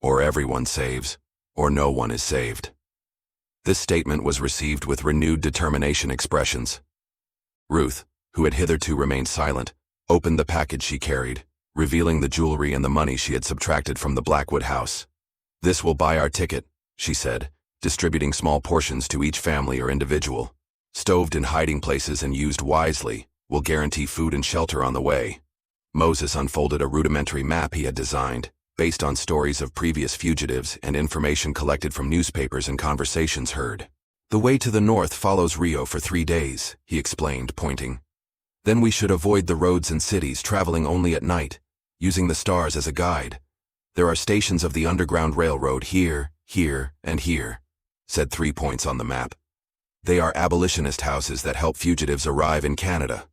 Or everyone saves, or no one is saved." This statement was received with renewed determination expressions. Ruth, who had hitherto remained silent, opened the package she carried, revealing the jewelry and the money she had subtracted from the Blackwood house. "This will buy our ticket," she said, distributing small portions to each family or individual. "Stoved in hiding places and used wisely, will guarantee food and shelter on the way." Moses unfolded a rudimentary map he had designed, based on stories of previous fugitives and information collected from newspapers and conversations heard. "The way to the north follows Rio for 3 days," he explained, pointing. "Then we should avoid the roads and cities, traveling only at night, using the stars as a guide. There are stations of the Underground Railroad here, here, and here," said 3 points on the map. "They are abolitionist houses that help fugitives arrive in Canada."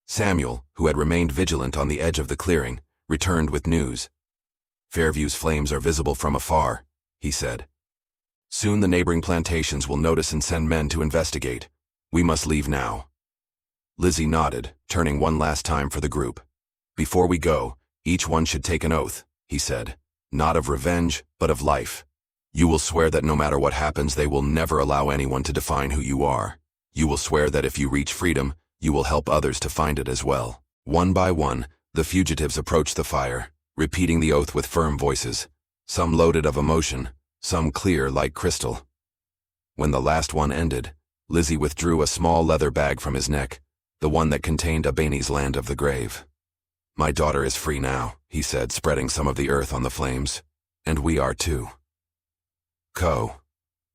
Samuel, who had remained vigilant on the edge of the clearing, returned with news. "Fairview's flames are visible from afar," he said. "Soon the neighboring plantations will notice and send men to investigate. We must leave now." Lizzy nodded, turning one last time for the group. "Before we go, each one should take an oath," he said, "not of revenge, but of life. You will swear that no matter what happens, they will never allow anyone to define who you are. You will swear that if you reach freedom, you will help others to find it as well." One by one, the fugitives approached the fire, repeating the oath with firm voices, some loaded of emotion, some clear like crystal. When the last one ended, Lizzy withdrew a small leather bag from his neck, the one that contained Abeni's land of the grave. "My daughter is free now," he said, spreading some of the earth on the flames. "And we are too."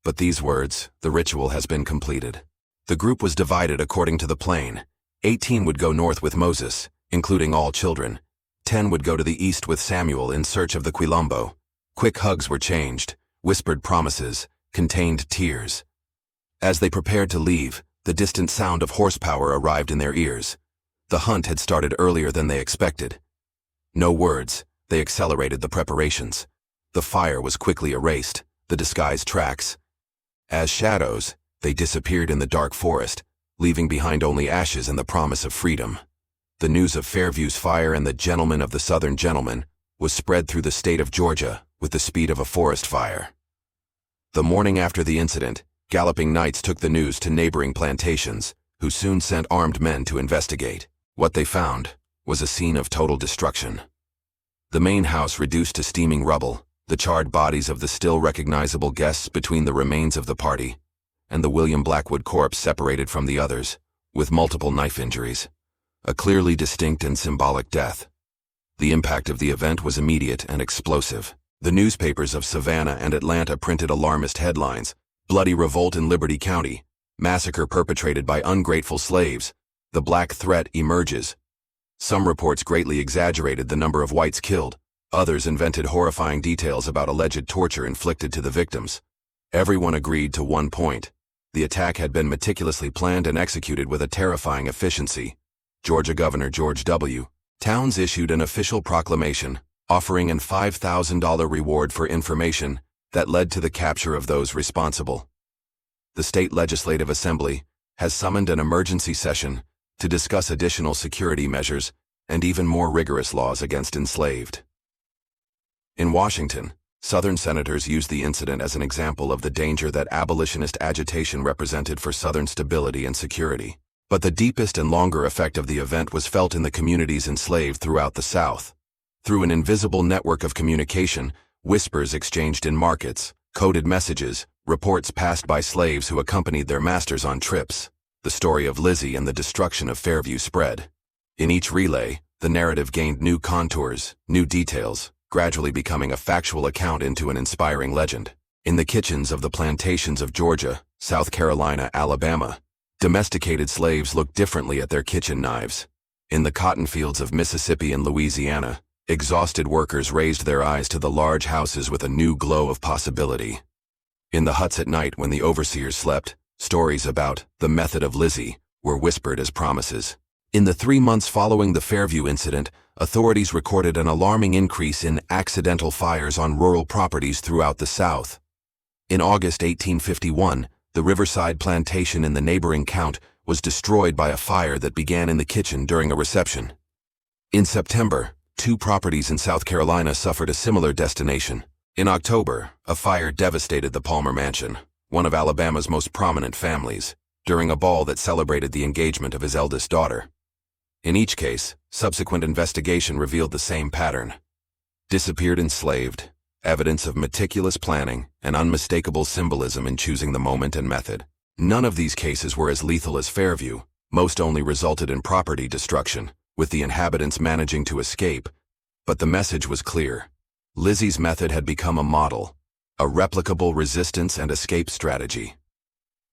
But these words, "the ritual has been completed." The group was divided according to the plan. 18 would go north with Moses, including all children. 10 would go to the east with Samuel in search of the Quilombo. Quick hugs were changed, whispered promises, contained tears. As they prepared to leave, the distant sound of horsepower arrived in their ears. The hunt had started earlier than they expected. No words, they accelerated the preparations. The fire was quickly erased, the disguised tracks. As shadows, they disappeared in the dark forest, leaving behind only ashes and the promise of freedom. The news of Fairview's fire and the gentlemen of the Southern Gentlemen was spread through the state of Georgia with the speed of a forest fire. The morning after the incident, galloping knights took the news to neighboring plantations, who soon sent armed men to investigate. What they found was a scene of total destruction. The main house reduced to steaming rubble, the charred bodies of the still recognizable guests between the remains of the party, and the William Blackwood corpse separated from the others, with multiple knife injuries. A clearly distinct and symbolic death. The impact of the event was immediate and explosive. The newspapers of Savannah and Atlanta printed alarmist headlines: "Bloody revolt in Liberty County, massacre perpetrated by ungrateful slaves, the Black Threat emerges." Some reports greatly exaggerated the number of whites killed, others invented horrifying details about alleged torture inflicted to the victims. Everyone agreed to one point: the attack had been meticulously planned and executed with a terrifying efficiency. Georgia Governor George W. Towns issued an official proclamation offering a $5,000 reward for information that led to the capture of those responsible. The state legislative assembly has summoned an emergency session to discuss additional security measures and even more rigorous laws against enslaved. In Washington, Southern senators used the incident as an example of the danger that abolitionist agitation represented for Southern stability and security. But the deepest and longer effect of the event was felt in the communities enslaved throughout the South. Through an invisible network of communication, whispers exchanged in markets, coded messages, reports passed by slaves who accompanied their masters on trips, the story of Lizzy and the destruction of Fairview spread. In each relay, the narrative gained new contours, new details, gradually becoming a factual account into an inspiring legend. In the kitchens of the plantations of Georgia, South Carolina, Alabama, domesticated slaves looked differently at their kitchen knives. In the cotton fields of Mississippi and Louisiana, exhausted workers raised their eyes to the large houses with a new glow of possibility. In the huts at night when the overseers slept, stories about the method of Lizzy were whispered as promises. In the 3 months following the Fairview incident, authorities recorded an alarming increase in accidental fires on rural properties throughout the South. In August 1851, the Riverside plantation in the neighboring county was destroyed by a fire that began in the kitchen during a reception. In September, 2 properties in South Carolina suffered a similar destination. In October, a fire devastated the Palmer Mansion, one of Alabama's most prominent families, during a ball that celebrated the engagement of his eldest daughter. In each case, subsequent investigation revealed the same pattern. Disappeared enslaved, evidence of meticulous planning and unmistakable symbolism in choosing the moment and method. None of these cases were as lethal as Fairview. Most only resulted in property destruction, with the inhabitants managing to escape. But the message was clear. Lizzy's method had become a model, a replicable resistance and escape strategy.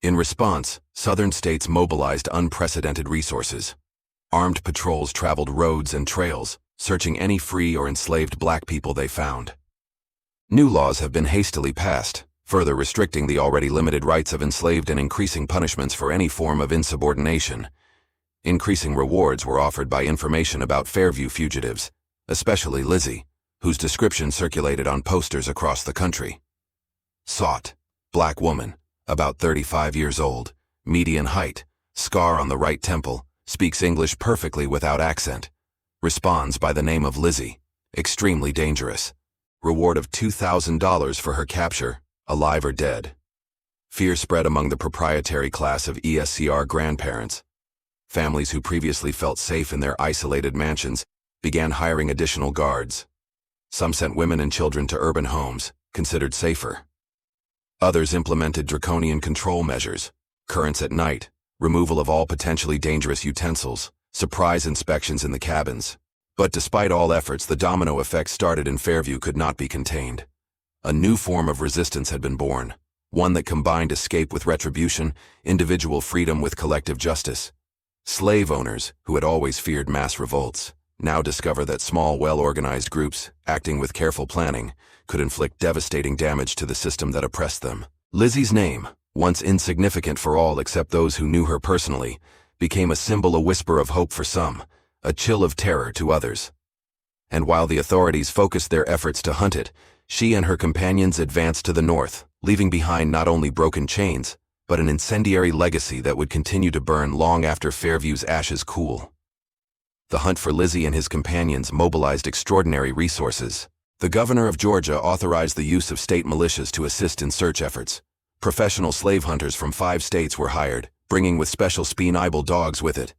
In response, Southern states mobilized unprecedented resources. Armed patrols traveled roads and trails, searching any free or enslaved black people they found. New laws have been hastily passed, further restricting the already limited rights of enslaved and increasing punishments for any form of insubordination. Increasing rewards were offered by information about Fairview fugitives, especially Lizzy, whose description circulated on posters across the country. Sought, black woman, about 35 years old, median height, scar on the right temple, speaks English perfectly without accent. Responds by the name of Lizzy, extremely dangerous. Reward of $2,000 for her capture, alive or dead. Fear spread among the proprietary class of ESCR grandparents. Families who previously felt safe in their isolated mansions began hiring additional guards. Some sent women and children to urban homes, considered safer. Others implemented draconian control measures, currents at night, removal of all potentially dangerous utensils, surprise inspections in the cabins. But despite all efforts, the domino effect started in Fairview could not be contained. A new form of resistance had been born, one that combined escape with retribution, individual freedom with collective justice. Slave owners, who had always feared mass revolts, now discover that small, well-organized groups, acting with careful planning, could inflict devastating damage to the system that oppressed them. Lizzy's name, once insignificant for all except those who knew her personally, became a symbol, a whisper of hope for some, a chill of terror to others. And while the authorities focused their efforts to hunt it, she and her companions advanced to the north, leaving behind not only broken chains, but an incendiary legacy that would continue to burn long after Fairview's ashes cool. The hunt for Lizzy and his companions mobilized extraordinary resources. The governor of Georgia authorized the use of state militias to assist in search efforts. Professional slave hunters from 5 states were hired, bringing with special spine-eyeball dogs with it.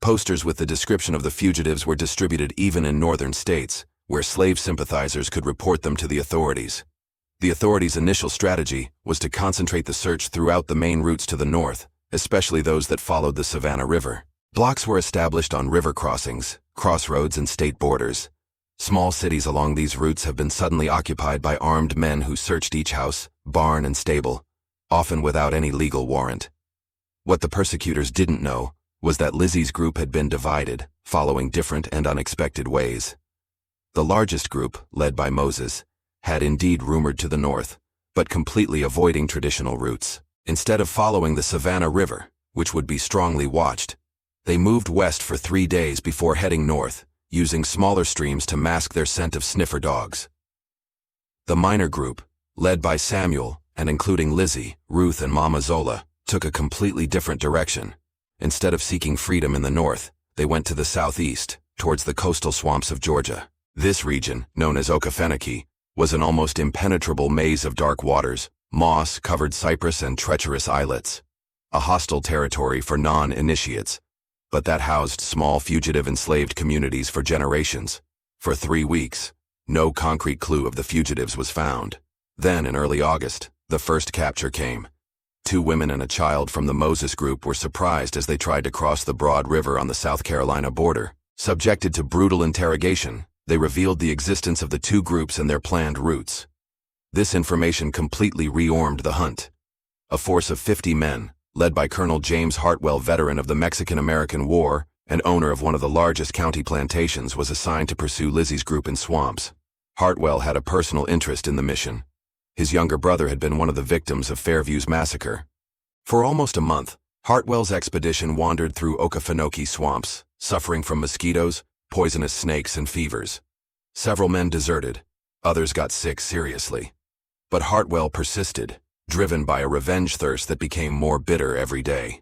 Posters with the description of the fugitives were distributed even in northern states, where slave sympathizers could report them to the authorities. The authorities' initial strategy was to concentrate the search throughout the main routes to the north, especially those that followed the Savannah River. Blocks were established on river crossings, crossroads, and state borders. Small cities along these routes have been suddenly occupied by armed men who searched each house, barn, and stable, often without any legal warrant. What the persecutors didn't know was that Lizzy's group had been divided, following different and unexpected ways. The largest group, led by Moses, had indeed rumored to the north, but completely avoiding traditional routes. Instead of following the Savannah River, which would be strongly watched, they moved west for 3 days before heading north, using smaller streams to mask their scent of sniffer dogs. The minor group, led by Samuel, and including Lizzy, Ruth, and Mama Zola, took a completely different direction. Instead of seeking freedom in the north, they went to the southeast, towards the coastal swamps of Georgia. This region, known as Okefenokee, was an almost impenetrable maze of dark waters, moss-covered cypress, and treacherous islets. A hostile territory for non-initiates, but that housed small fugitive enslaved communities for generations. For 3 weeks, no concrete clue of the fugitives was found. Then, in early August, the first capture came. 2 women and a child from the Moses group were surprised as they tried to cross the Broad River on the South Carolina border. Subjected to brutal interrogation, they revealed the existence of the 2 groups and their planned routes. This information completely rearmed the hunt. A force of 50 men, led by Colonel James Hartwell, veteran of the Mexican-American War and owner of one of the largest county plantations, was assigned to pursue Lizzy's group in swamps. Hartwell had a personal interest in the mission. His younger brother had been one of the victims of Fairview's massacre. For almost a month, Hartwell's expedition wandered through Okefenokee swamps, suffering from mosquitoes, poisonous snakes, and fevers. Several men deserted, others got sick seriously. But Hartwell persisted, driven by a revenge thirst that became more bitter every day.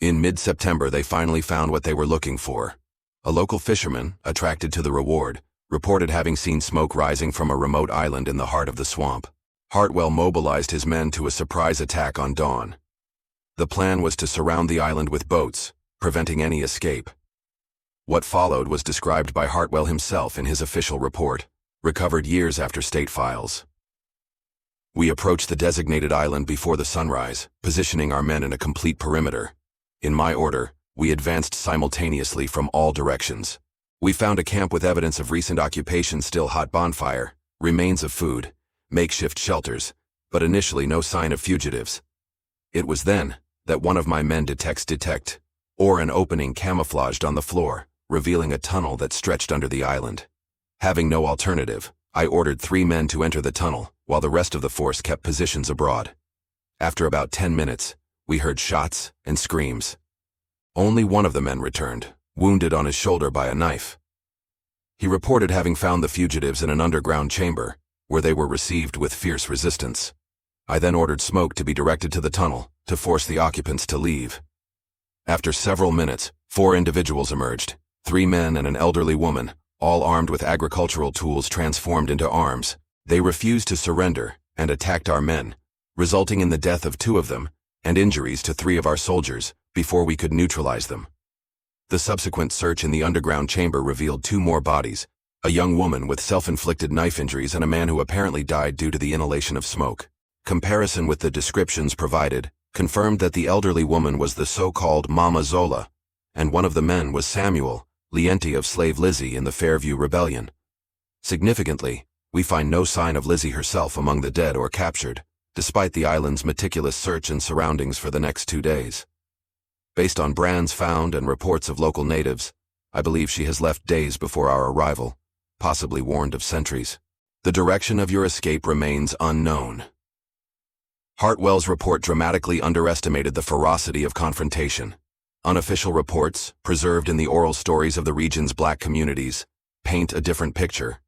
In mid-September, they finally found what they were looking for. A local fisherman, attracted to the reward, reported having seen smoke rising from a remote island in the heart of the swamp. Hartwell mobilized his men to a surprise attack on dawn. The plan was to surround the island with boats, preventing any escape. What followed was described by Hartwell himself in his official report, recovered years after state files. We approached the designated island before the sunrise, positioning our men in a complete perimeter. In my order, we advanced simultaneously from all directions. We found a camp with evidence of recent occupation, still hot bonfire, remains of food, makeshift shelters, but initially no sign of fugitives. It was then that one of my men detected an opening camouflaged on the floor, revealing a tunnel that stretched under the island. Having no alternative, I ordered 3 men to enter the tunnel, while the rest of the force kept positions abroad. After about 10 minutes, we heard shots and screams. Only one of the men returned, wounded on his shoulder by a knife. He reported having found the fugitives in an underground chamber, where they were received with fierce resistance. I then ordered smoke to be directed to the tunnel, to force the occupants to leave. After several minutes, 4 individuals emerged, 3 men and an elderly woman, all armed with agricultural tools transformed into arms. They refused to surrender and attacked our men, resulting in the death of 2 of them and injuries to 3 of our soldiers before we could neutralize them. The subsequent search in the underground chamber revealed 2 more bodies, a young woman with self-inflicted knife injuries and a man who apparently died due to the inhalation of smoke. Comparison with the descriptions provided confirmed that the elderly woman was the so-called Mama Zola, and one of the men was Samuel, Lienti of slave Lizzy in the Fairview Rebellion. Significantly, we find no sign of Lizzy herself among the dead or captured, despite the island's meticulous search and surroundings for the next 2 days. Based on brands found and reports of local natives, I believe she has left days before our arrival, possibly warned of sentries. The direction of your escape remains unknown. Hartwell's report dramatically underestimated the ferocity of confrontation. Unofficial reports, preserved in the oral stories of the region's black communities, paint a different picture.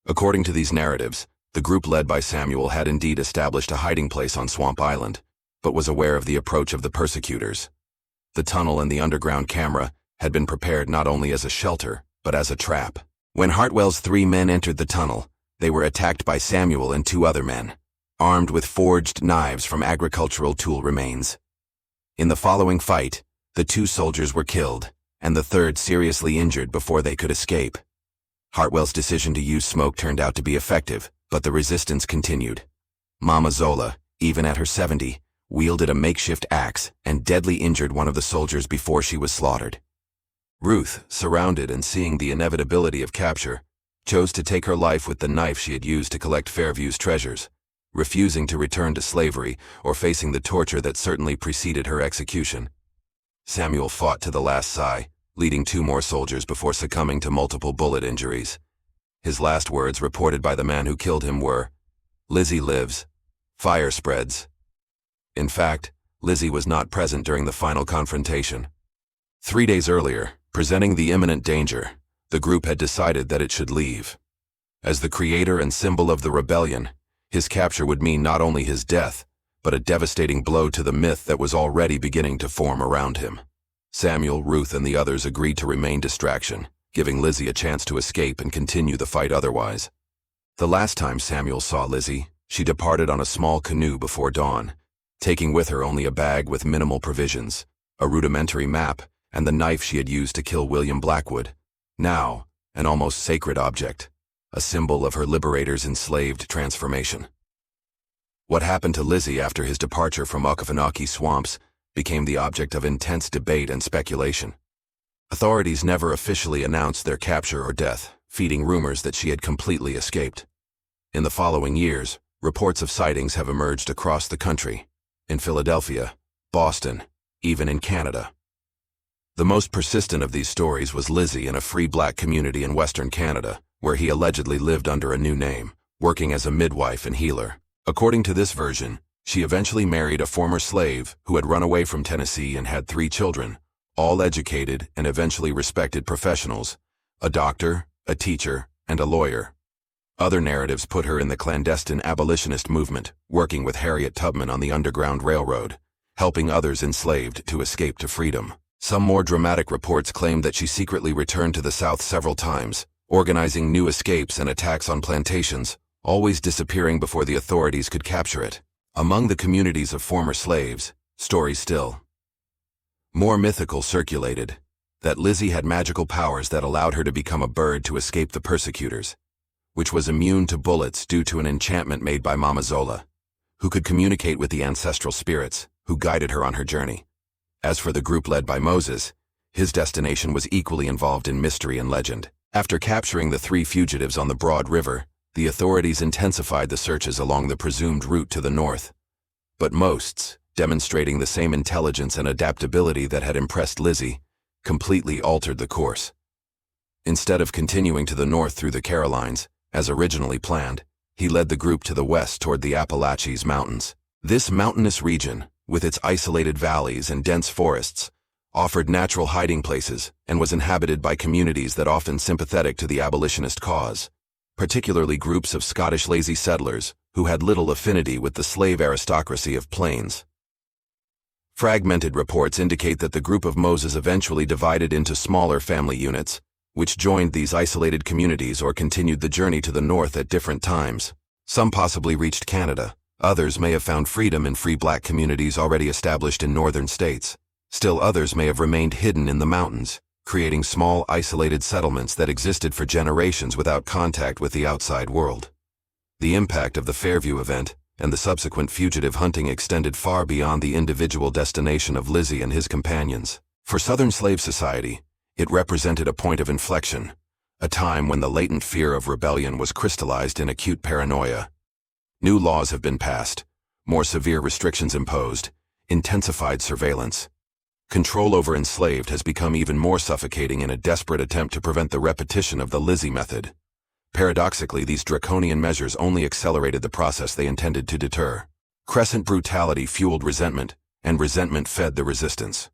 According to these narratives, the group led by Samuel had indeed established a hiding place on Swamp Island, but was aware of the approach of the persecutors. The tunnel and the underground camera had been prepared not only as a shelter, but as a trap. When Hartwell's 3 men entered the tunnel, they were attacked by Samuel and 2 other men, armed with forged knives from agricultural tool remains. In the following fight, the 2 soldiers were killed, and the 3rd seriously injured before they could escape. Hartwell's decision to use smoke turned out to be effective, but the resistance continued. Mama Zola, even at her 70, wielded a makeshift axe and deadly injured one of the soldiers before she was slaughtered. Ruth, surrounded and seeing the inevitability of capture, chose to take her life with the knife she had used to collect Fairview's treasures, refusing to return to slavery or facing the torture that certainly preceded her execution. Samuel fought to the last sigh, leading 2 more soldiers before succumbing to multiple bullet injuries. His last words, reported by the man who killed him, were, "Lizzy lives. Fire spreads." In fact, Lizzy was not present during the final confrontation. 3 days earlier, presenting the imminent danger, the group had decided that it should leave. As the creator and symbol of the rebellion, his capture would mean not only his death, but a devastating blow to the myth that was already beginning to form around him. Samuel, Ruth, and the others agreed to remain distraction, giving Lizzy a chance to escape and continue the fight otherwise. The last time Samuel saw Lizzy, she departed on a small canoe before dawn, taking with her only a bag with minimal provisions, a rudimentary map, and the knife she had used to kill William Blackwood. Now, an almost sacred object, a symbol of her liberator's enslaved transformation. What happened to Lizzy after his departure from Okavanaki swamps became the object of intense debate and speculation. Authorities never officially announced their capture or death, feeding rumors that she had completely escaped. In the following years, reports of sightings have emerged across the country, in Philadelphia, Boston, even in Canada. The most persistent of these stories was Lizzy in a free black community in Western Canada, where he allegedly lived under a new name, working as a midwife and healer. According to this version, she eventually married a former slave who had run away from Tennessee and had 3 children, all educated and eventually respected professionals, a doctor, a teacher, and a lawyer. Other narratives put her in the clandestine abolitionist movement, working with Harriet Tubman on the Underground Railroad, helping others enslaved to escape to freedom. Some more dramatic reports claimed that she secretly returned to the South several times, organizing new escapes and attacks on plantations, always disappearing before the authorities could capture it. Among the communities of former slaves, stories still more mythical circulated, that Lizzy had magical powers that allowed her to become a bird to escape the persecutors, which was immune to bullets due to an enchantment made by Mama Zola, who could communicate with the ancestral spirits who guided her on her journey. As for the group led by Moses, his destination was equally involved in mystery and legend. After capturing the 3 fugitives on the Broad River, the authorities intensified the searches along the presumed route to the north. But most, demonstrating the same intelligence and adaptability that had impressed Lizzy, completely altered the course. Instead of continuing to the north through the Carolines, as originally planned, he led the group to the west toward the Appalachian Mountains. This mountainous region, with its isolated valleys and dense forests, offered natural hiding places and was inhabited by communities that often sympathetic to the abolitionist cause, particularly groups of Scottish lazy settlers who had little affinity with the slave aristocracy of Plains. Fragmented reports indicate that the group of Moses eventually divided into smaller family units, which joined these isolated communities or continued the journey to the north at different times. Some possibly reached Canada. Others may have found freedom in free black communities already established in northern states. Still others may have remained hidden in the mountains, creating small, isolated settlements that existed for generations without contact with the outside world. The impact of the Fairview event and the subsequent fugitive hunting extended far beyond the individual destination of Lizzy and his companions. For Southern slave society, it represented a point of inflection, a time when the latent fear of rebellion was crystallized in acute paranoia. New laws have been passed, more severe restrictions imposed, intensified surveillance. Control over enslaved has become even more suffocating in a desperate attempt to prevent the repetition of the Lizzy method. Paradoxically, these draconian measures only accelerated the process they intended to deter. Crescent brutality fueled resentment, and resentment fed the resistance.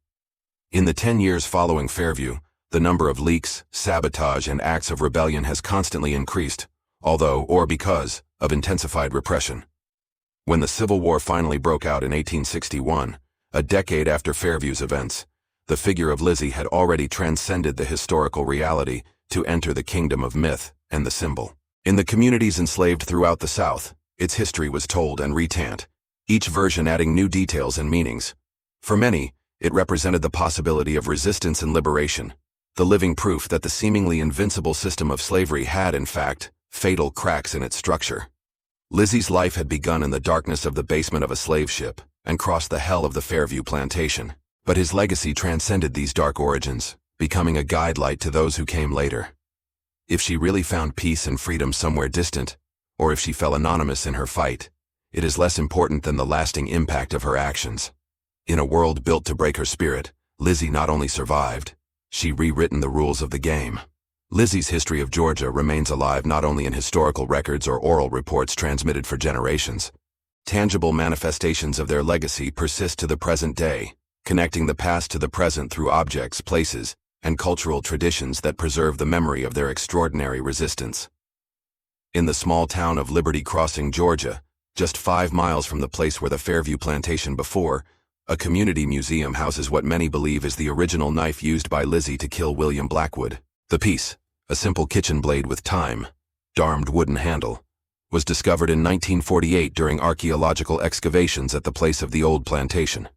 In the 10 years following Fairview, the number of leaks, sabotage, and acts of rebellion has constantly increased, although, or because, of intensified repression. When the Civil War finally broke out in 1861, a decade after Fairview's events, the figure of Lizzy had already transcended the historical reality to enter the kingdom of myth and the symbol. In the communities enslaved throughout the South, its history was told and retold, each version adding new details and meanings. For many, it represented the possibility of resistance and liberation, the living proof that the seemingly invincible system of slavery had, in fact, fatal cracks in its structure. Lizzy's life had begun in the darkness of the basement of a slave ship and crossed the hell of the Fairview plantation, but his legacy transcended these dark origins, becoming a guidelight to those who came later. If she really found peace and freedom somewhere distant, or if she fell anonymous in her fight, it is less important than the lasting impact of her actions. In a world built to break her spirit, Lizzy not only survived, she rewritten the rules of the game. Lizzy's history of Georgia remains alive not only in historical records or oral reports transmitted for generations. Tangible manifestations of their legacy persist to the present day, connecting the past to the present through objects, places, and cultural traditions that preserve the memory of their extraordinary resistance. In the small town of Liberty Crossing, Georgia, just 5 miles from the place where the Fairview plantation before, a community museum houses what many believe is the original knife used by Lizzy to kill William Blackwood. The piece, a simple kitchen blade with time-darmed wooden handle, was discovered in 1948 during archaeological excavations at the place of the old plantation.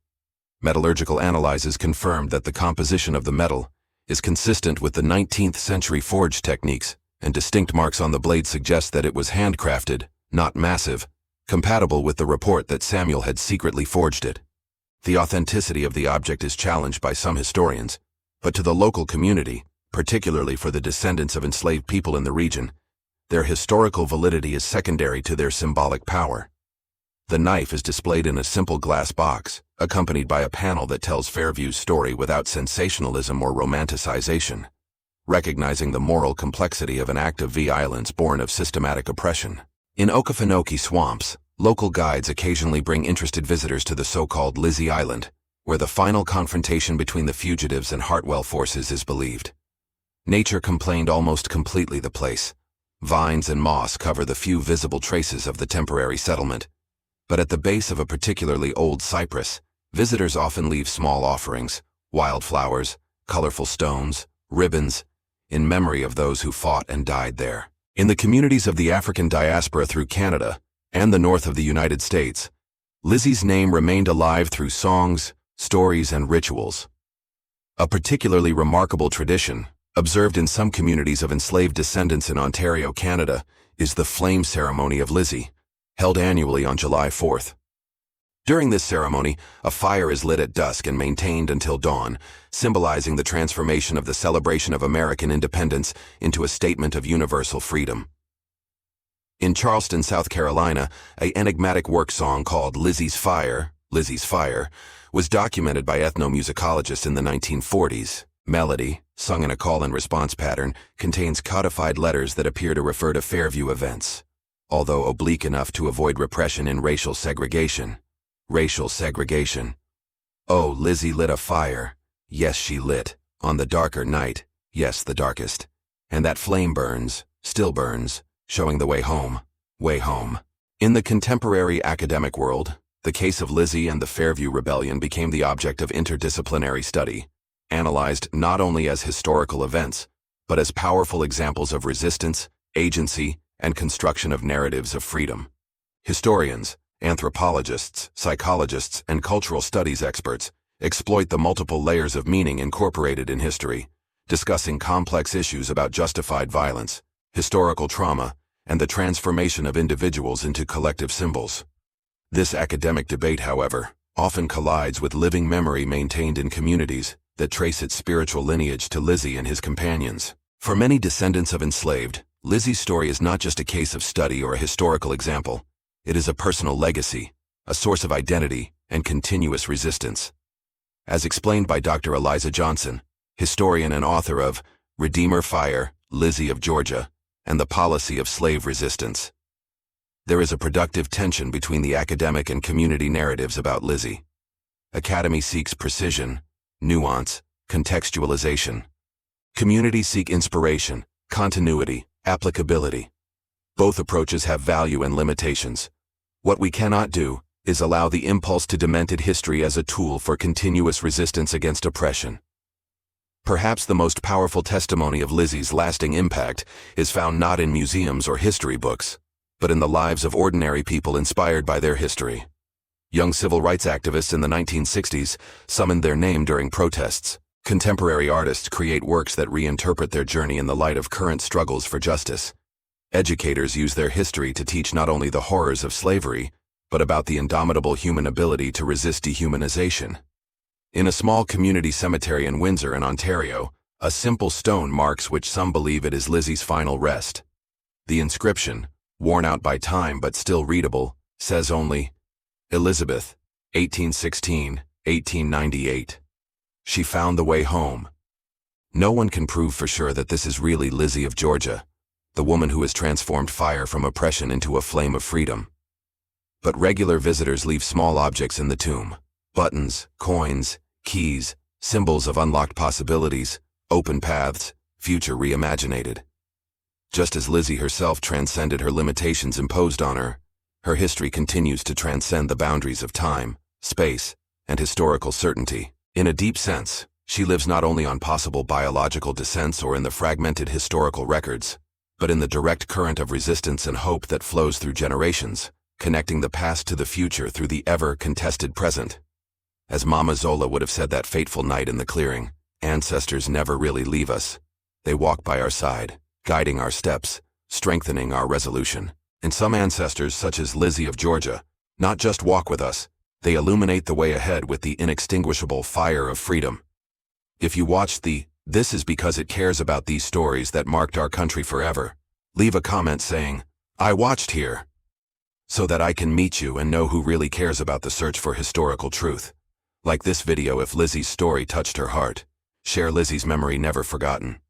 Metallurgical analyses confirmed that the composition of the metal is consistent with the 19th century forge techniques, and distinct marks on the blade suggest that it was handcrafted, not massive, compatible with the report that Samuel had secretly forged it. The authenticity of the object is challenged by some historians, but to the local community, particularly for the descendants of enslaved people in the region, their historical validity is secondary to their symbolic power. The knife is displayed in a simple glass box, accompanied by a panel that tells Fairview's story without sensationalism or romanticization, recognizing the moral complexity of an act of violence born of systematic oppression. In Okefenokee swamps, local guides occasionally bring interested visitors to the so-called Lizzy Island, where the final confrontation between the fugitives and Hartwell forces is believed. Nature complained almost completely the place. Vines and moss cover the few visible traces of the temporary settlement, but at the base of a particularly old cypress, visitors often leave small offerings, wildflowers, colorful stones, ribbons, in memory of those who fought and died there. In the communities of the African diaspora through Canada and the north of the United States, Lizzy's name remained alive through songs, stories, and rituals. A particularly remarkable tradition, observed in some communities of enslaved descendants in Ontario, Canada, is the Flame Ceremony of Lizzy, held annually on July 4th. During this ceremony, a fire is lit at dusk and maintained until dawn, symbolizing the transformation of the celebration of American independence into a statement of universal freedom. In Charleston, South Carolina, an enigmatic work song called Lizzy's Fire, was documented by ethnomusicologists in the 1940s. Melody, sung in a call-and-response pattern, contains codified letters that appear to refer to Fairview events, although oblique enough to avoid repression in racial segregation. Racial segregation. Oh, Lizzy lit a fire. Yes, she lit. On the darker night. Yes, the darkest. And that flame burns, still burns, showing the way home. Way home. In the contemporary academic world, the case of Lizzy and the Fairview Rebellion became the object of interdisciplinary study, analyzed not only as historical events, but as powerful examples of resistance, agency, and construction of narratives of freedom. Historians, anthropologists, psychologists, and cultural studies experts exploit the multiple layers of meaning incorporated in history, discussing complex issues about justified violence, historical trauma, and the transformation of individuals into collective symbols. This academic debate, however, often collides with living memory maintained in communities that trace its spiritual lineage to Lizzy and his companions. For many descendants of enslaved, Lizzy's story is not just a case of study or a historical example. It is a personal legacy, a source of identity, and continuous resistance. As explained by Dr. Eliza Johnson, historian and author of Redeemer Fire, Lizzy of Georgia, and the Policy of Slave Resistance, there is a productive tension between the academic and community narratives about Lizzy. Academy seeks precision, nuance, contextualization. Communities seek inspiration, continuity, applicability. Both approaches have value and limitations. What we cannot do is allow the impulse to demented history as a tool for continuous resistance against oppression. Perhaps the most powerful testimony of Lizzy's lasting impact is found not in museums or history books, but in the lives of ordinary people inspired by their history. Young civil rights activists in the 1960s summoned their name during protests. Contemporary artists create works that reinterpret their journey in the light of current struggles for justice. Educators use their history to teach not only the horrors of slavery, but about the indomitable human ability to resist dehumanization. In a small community cemetery in Windsor in Ontario, a simple stone marks which some believe it is Lizzy's final rest. The inscription, worn out by time but still readable, says only, Elizabeth, 1816-1898. She found the way home. No one can prove for sure that this is really Lizzy of Georgia, the woman who has transformed fire from oppression into a flame of freedom. But regular visitors leave small objects in the tomb: buttons, coins, keys, symbols of unlocked possibilities, open paths, future reimaginated. Just as Lizzy herself transcended her limitations imposed on her, her history continues to transcend the boundaries of time, space, and historical certainty. In a deep sense, she lives not only on possible biological descents or in the fragmented historical records, but in the direct current of resistance and hope that flows through generations, connecting the past to the future through the ever-contested present. As Mama Zola would have said that fateful night in the clearing, ancestors never really leave us. They walk by our side, guiding our steps, strengthening our resolution. And some ancestors, such as Lizzy of Georgia, not just walk with us, they illuminate the way ahead with the inextinguishable fire of freedom. If you watched the This Is Because It Cares About These Stories That Marked Our Country Forever, leave a comment saying, I watched here, so that I can meet you and know who really cares about the search for historical truth. Like this video if Lizzy's story touched her heart. Share Lizzy's memory never forgotten.